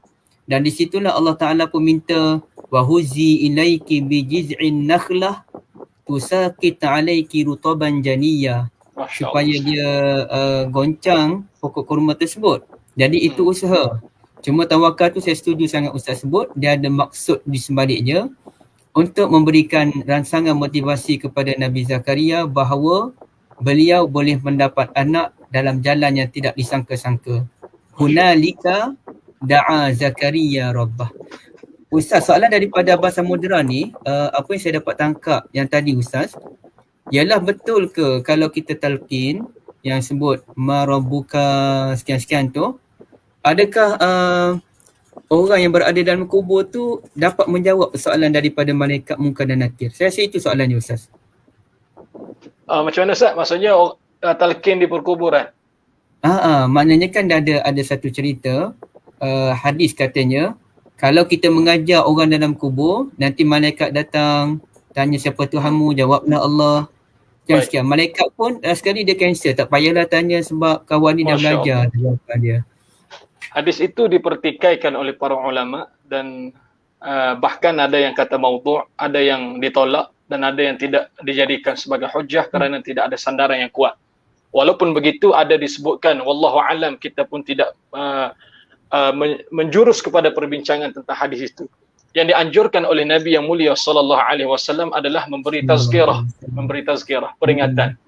[SPEAKER 1] Dan di situlah Allah Ta'ala pun minta wahuzi ilaiki bijiz'in nakhlah tusaqit alaiki rutaban janiyya,
[SPEAKER 2] Masya
[SPEAKER 1] supaya
[SPEAKER 2] Allah.
[SPEAKER 1] dia goncang pokok kurma tersebut. Jadi itu usaha. Cuma tawakal tu saya setuju sangat Ustaz sebut, dia ada maksud di sebaliknya untuk memberikan rangsangan motivasi kepada Nabi Zakaria bahawa beliau boleh mendapat anak dalam jalan yang tidak disangka-sangka. Hunalika da'a Zakaria rabbah. Ustaz, soalan daripada Abbas Samudra ni, apa yang saya dapat tangkap yang tadi Ustaz, ialah betul ke kalau kita talqin yang sebut marabbuka sekian-sekian tu, adakah orang yang berada dalam kubur tu dapat menjawab soalan daripada malaikat Munkar dan Nakir? Saya rasa itu soalannya Ustaz.
[SPEAKER 2] Macam mana Ustaz? Maksudnya talqin di perkuburan?
[SPEAKER 1] Maknanya kan ada satu cerita, hadis katanya, kalau kita mengajar orang dalam kubur, nanti malaikat datang, tanya siapa Tuhanmu, jawablah Allah. Sekian. Malaikat pun sekali dia cancel, tak payahlah tanya sebab kawan ni dah belajar jawapan dia.
[SPEAKER 2] Hadis itu dipertikaikan oleh para ulama dan bahkan ada yang kata maudhu', ada yang ditolak dan ada yang tidak dijadikan sebagai hujjah kerana tidak ada sandaran yang kuat. Walaupun begitu ada disebutkan, wallahu alam, kita pun tidak menjurus kepada perbincangan tentang hadis itu. Yang dianjurkan oleh Nabi yang mulia sallallahu alaihi wasallam adalah memberi tazkirah, peringatan.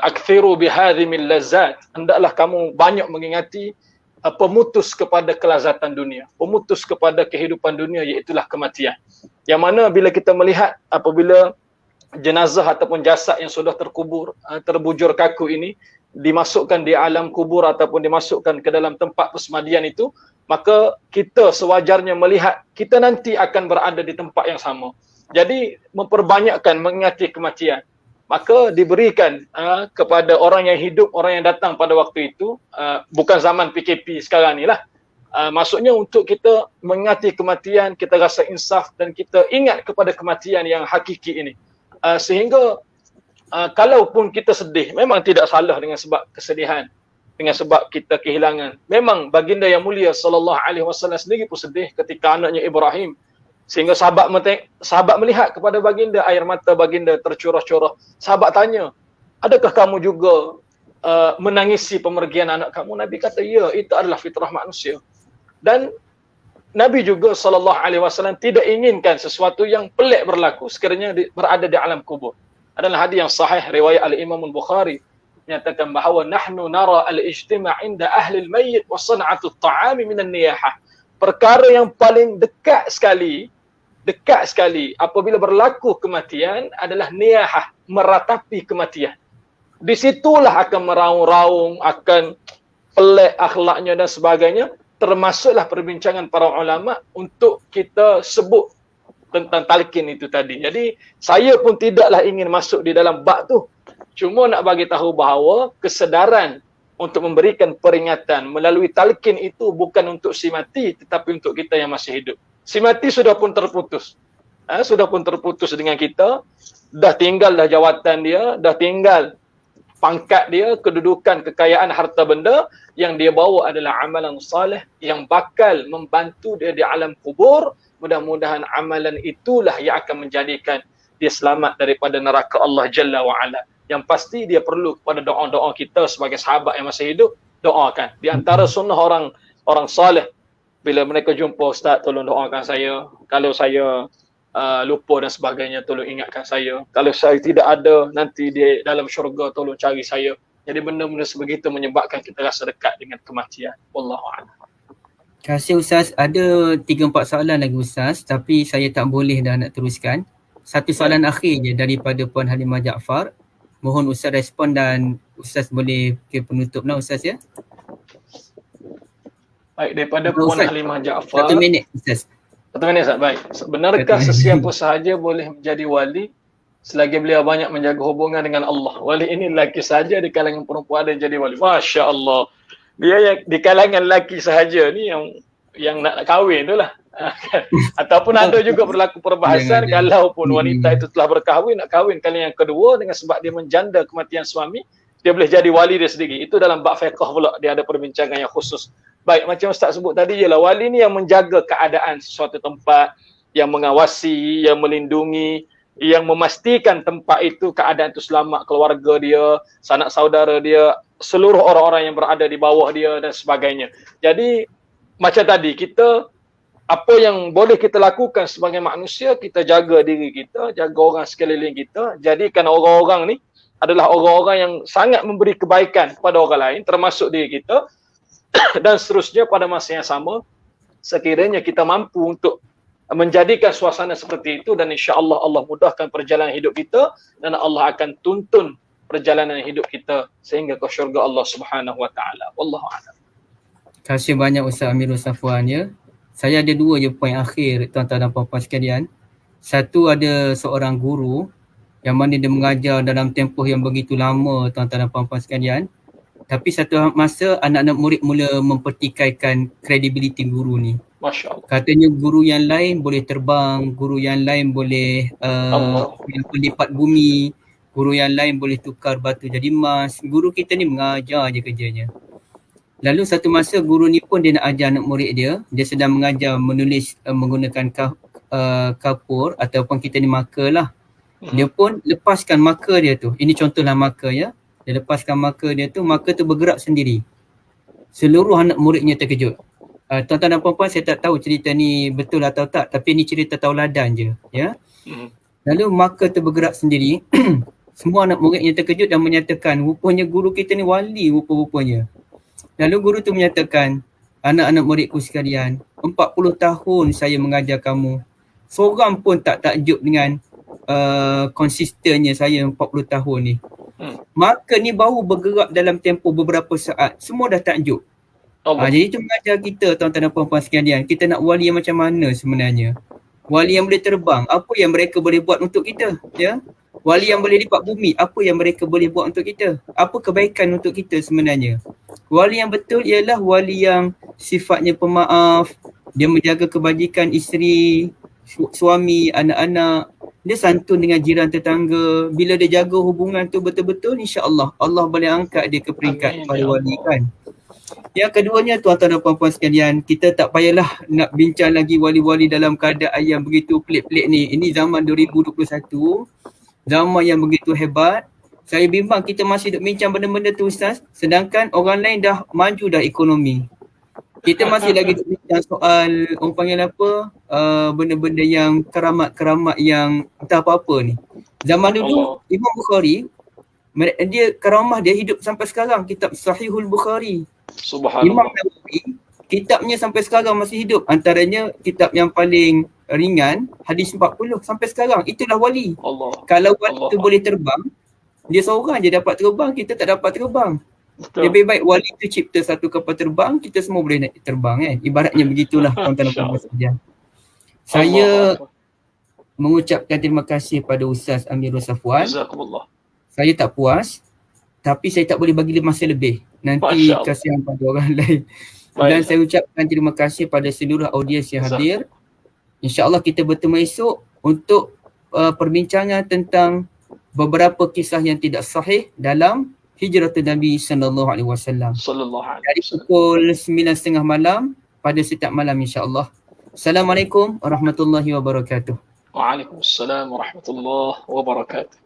[SPEAKER 2] Akthiru bihadhi min lazzat, hendaklah kamu banyak mengingati pemutus kepada kelazatan dunia, pemutus kepada kehidupan dunia, iaitulah kematian. Yang mana bila kita melihat apabila jenazah ataupun jasad yang sudah terkubur, terbujur kaku ini dimasukkan di alam kubur ataupun dimasukkan ke dalam tempat persemadian itu, maka kita sewajarnya melihat kita nanti akan berada di tempat yang sama. Jadi memperbanyakkan mengingati kematian. Maka diberikan kepada orang yang hidup, orang yang datang pada waktu itu, bukan zaman PKP sekarang ni lah. Maksudnya untuk kita mengingati kematian, kita rasa insaf dan kita ingat kepada kematian yang hakiki ini. Sehingga kalaupun kita sedih, memang tidak salah dengan sebab kesedihan, dengan sebab kita kehilangan. Memang baginda yang mulia sallallahu alaihi wasallam sendiri pun sedih ketika anaknya Ibrahim, sehingga sahabat melihat kepada baginda, air mata baginda tercurah-curah. Sahabat tanya, adakah kamu juga menangisi pemergian anak kamu? Nabi kata, ya, itu adalah fitrah manusia. Dan Nabi juga sallallahu alaihi wasallam tidak inginkan sesuatu yang pelik berlaku sekiranya berada di alam kubur. Adalah hadis yang sahih riwayat al-Imam al-Bukhari, menyatakan bahawa nahnu nara al-ijtima' inda ahli al-mayyit wa san'atu at-ta'ami min an-niyahah. Perkara yang paling dekat sekali apabila berlaku kematian adalah niyahah, meratapi kematian. Di situlah akan meraung-raung, akan pelik akhlaknya dan sebagainya. Termasuklah perbincangan para ulama untuk kita sebut tentang talqin itu tadi. Jadi saya pun tidaklah ingin masuk di dalam bab tu. Cuma nak bagi tahu bahawa kesedaran untuk memberikan peringatan melalui talqin itu bukan untuk si mati, tetapi untuk kita yang masih hidup. Si mati sudah pun terputus. Sudah pun terputus dengan kita. Dah tinggal dah jawatan dia, dah tinggal pangkat dia, kedudukan, kekayaan, harta benda. Yang dia bawa adalah amalan salih yang bakal membantu dia di alam kubur. Mudah-mudahan amalan itulah yang akan menjadikan dia selamat daripada neraka Allah Jalla wa'ala. Yang pasti dia perlu kepada doa-doa kita sebagai sahabat yang masih hidup, doakan. Di antara sunnah orang salih, bila mereka jumpa, Ustaz tolong doakan saya. Kalau saya lupa dan sebagainya, tolong ingatkan saya. Kalau saya tidak ada nanti di dalam syurga, tolong cari saya. Jadi benda-benda sebegitu menyebabkan kita rasa dekat dengan kematian. Wallahu a'lam.
[SPEAKER 1] Terima kasih Ustaz. Ada 3-4 soalan lagi Ustaz, tapi saya tak boleh dah nak teruskan. Satu soalan akhir je daripada Puan Halimah Jaafar. Mohon Ustaz respon dan Ustaz boleh ke penutup lah Ustaz ya.
[SPEAKER 2] Baik, daripada Puan Halimah Jaafar.
[SPEAKER 1] 1 minit Ustaz.
[SPEAKER 2] 1 minit Ustaz, baik. Benarkah sesiapa sahaja boleh menjadi wali selagi beliau banyak menjaga hubungan dengan Allah? Wali ini lelaki sahaja, di kalangan perempuan ada yang jadi wali. Masya Allah. Dia yang di kalangan lelaki sahaja ni yang nak kahwin tu lah. Ataupun ada juga berlaku perbahasan kalau pun wanita itu telah berkahwin, nak kahwin kali yang kedua dengan sebab dia menjanda kematian suami, dia boleh jadi wali dia sendiri. Itu dalam bab fiqh pula, dia ada perbincangan yang khusus Baik, macam Ustaz sebut tadi ialah wali ni yang menjaga keadaan sesuatu tempat, yang mengawasi, yang melindungi, yang memastikan tempat itu keadaan itu selamat, keluarga dia, sanak saudara dia, seluruh orang-orang yang berada di bawah dia dan sebagainya. Jadi macam tadi, kita apa yang boleh kita lakukan sebagai manusia, kita jaga diri kita, jaga orang sekeliling kita, jadikan orang-orang ni adalah orang-orang yang sangat memberi kebaikan kepada orang lain, termasuk diri kita. Dan seterusnya pada masa yang sama, sekiranya kita mampu untuk menjadikan suasana seperti itu, dan insya-Allah Allah mudahkan perjalanan hidup kita, dan Allah akan tuntun perjalanan hidup kita sehingga ke syurga Allah Subhanahu wa taala. Wallahu a'lam.
[SPEAKER 1] Terima kasih banyak Ustaz Amirul Safwan ya. Saya ada dua je poin akhir tuan-tuan dan puan-puan sekalian. Satu, ada seorang guru yang mana dia mengajar dalam tempoh yang begitu lama tuan-tuan dan puan-puan sekalian. Tapi satu masa anak-anak murid mula mempertikaikan kredibiliti guru ni.
[SPEAKER 2] Masya Allah.
[SPEAKER 1] Katanya guru yang lain boleh terbang, guru yang lain boleh lipat bumi, guru yang lain boleh tukar batu jadi emas. Guru kita ni mengajar je kerjanya. Lalu satu masa guru ni pun dia nak ajar anak murid dia sedang mengajar menulis menggunakan kapur ataupun kita ni marker lah. Dia pun lepaskan marker dia tu. Ini contohlah marker ya. Dia lepaskan marker dia tu, marker tu bergerak sendiri. Seluruh anak muridnya terkejut. Tuan-tuan dan puan-puan, saya tak tahu cerita ni betul atau tak, tapi ni cerita tauladan je ya. Lalu marker tu bergerak sendiri. Semua anak muridnya terkejut dan menyatakan rupanya guru kita ni wali rupa-rupanya. Lalu guru tu menyatakan, anak-anak muridku sekalian, 40 tahun saya mengajar kamu. Seorang pun tak takjub dengan konsistennya saya 40 tahun ni. Maka ni baru bergerak dalam tempoh beberapa saat. Semua dah takjub. Jadi itu mengajar kita tuan-tuan dan puan-puan sekalian. Kita nak wali yang macam mana sebenarnya? Wali yang boleh terbang, apa yang mereka boleh buat untuk kita? Ya? Wali yang boleh lipat bumi, apa yang mereka boleh buat untuk kita? Apa kebaikan untuk kita sebenarnya? Wali yang betul ialah wali yang sifatnya pemaaf, dia menjaga kebajikan isteri, suami, anak-anak. Dia santun dengan jiran tetangga. Bila dia jaga hubungan tu betul-betul, insya-Allah Allah boleh angkat dia ke peringkat para wali kan. Yang keduanya tuan-tuan dan puan-puan sekalian, kita tak payahlah nak bincang lagi wali-wali dalam keadaan yang begitu pelik-pelik ni. Ini zaman 2021, zaman yang begitu hebat. Saya bimbang kita masih duk bincang benda-benda tu Ustaz, sedangkan orang lain dah maju dah ekonomi. Kita masih lagi bincang soal orang panggil apa, benda-benda yang keramat-keramat yang entah apa-apa ni. Zaman dulu Imam Bukhari, dia karamah dia hidup sampai sekarang, kitab Sahihul Bukhari.
[SPEAKER 2] Subhanallah.
[SPEAKER 1] Imam Nawawi, kitabnya sampai sekarang masih hidup. Antaranya kitab yang paling ringan, hadis 40 sampai sekarang. Itulah wali. Kalau wali tu boleh terbang, dia seorang je dapat terbang, kita tak dapat terbang. Betul. Lebih baik wali tu cipta satu kapal terbang, kita semua boleh nak terbang kan. Ibaratnya begitulah tuan-tuan dan puan-puan sekalian. Saya mengucapkan terima kasih pada Ustaz Amirul Safwan.
[SPEAKER 2] Jazakumullah.
[SPEAKER 1] Saya tak puas, tapi saya tak boleh bagi masa lebih. Nanti kasihan pada orang lain. Dan saya ucapkan terima kasih pada seluruh audiens yang hadir. InsyaAllah kita bertemu esok untuk perbincangan tentang beberapa kisah yang tidak sahih dalam Hijratul Nabi sallallahu alaihi wasallam. Dari pukul 9.30 malam pada setiap malam insya-Allah. Assalamualaikum warahmatullahi wabarakatuh.
[SPEAKER 2] Waalaikumsalam warahmatullahi wabarakatuh.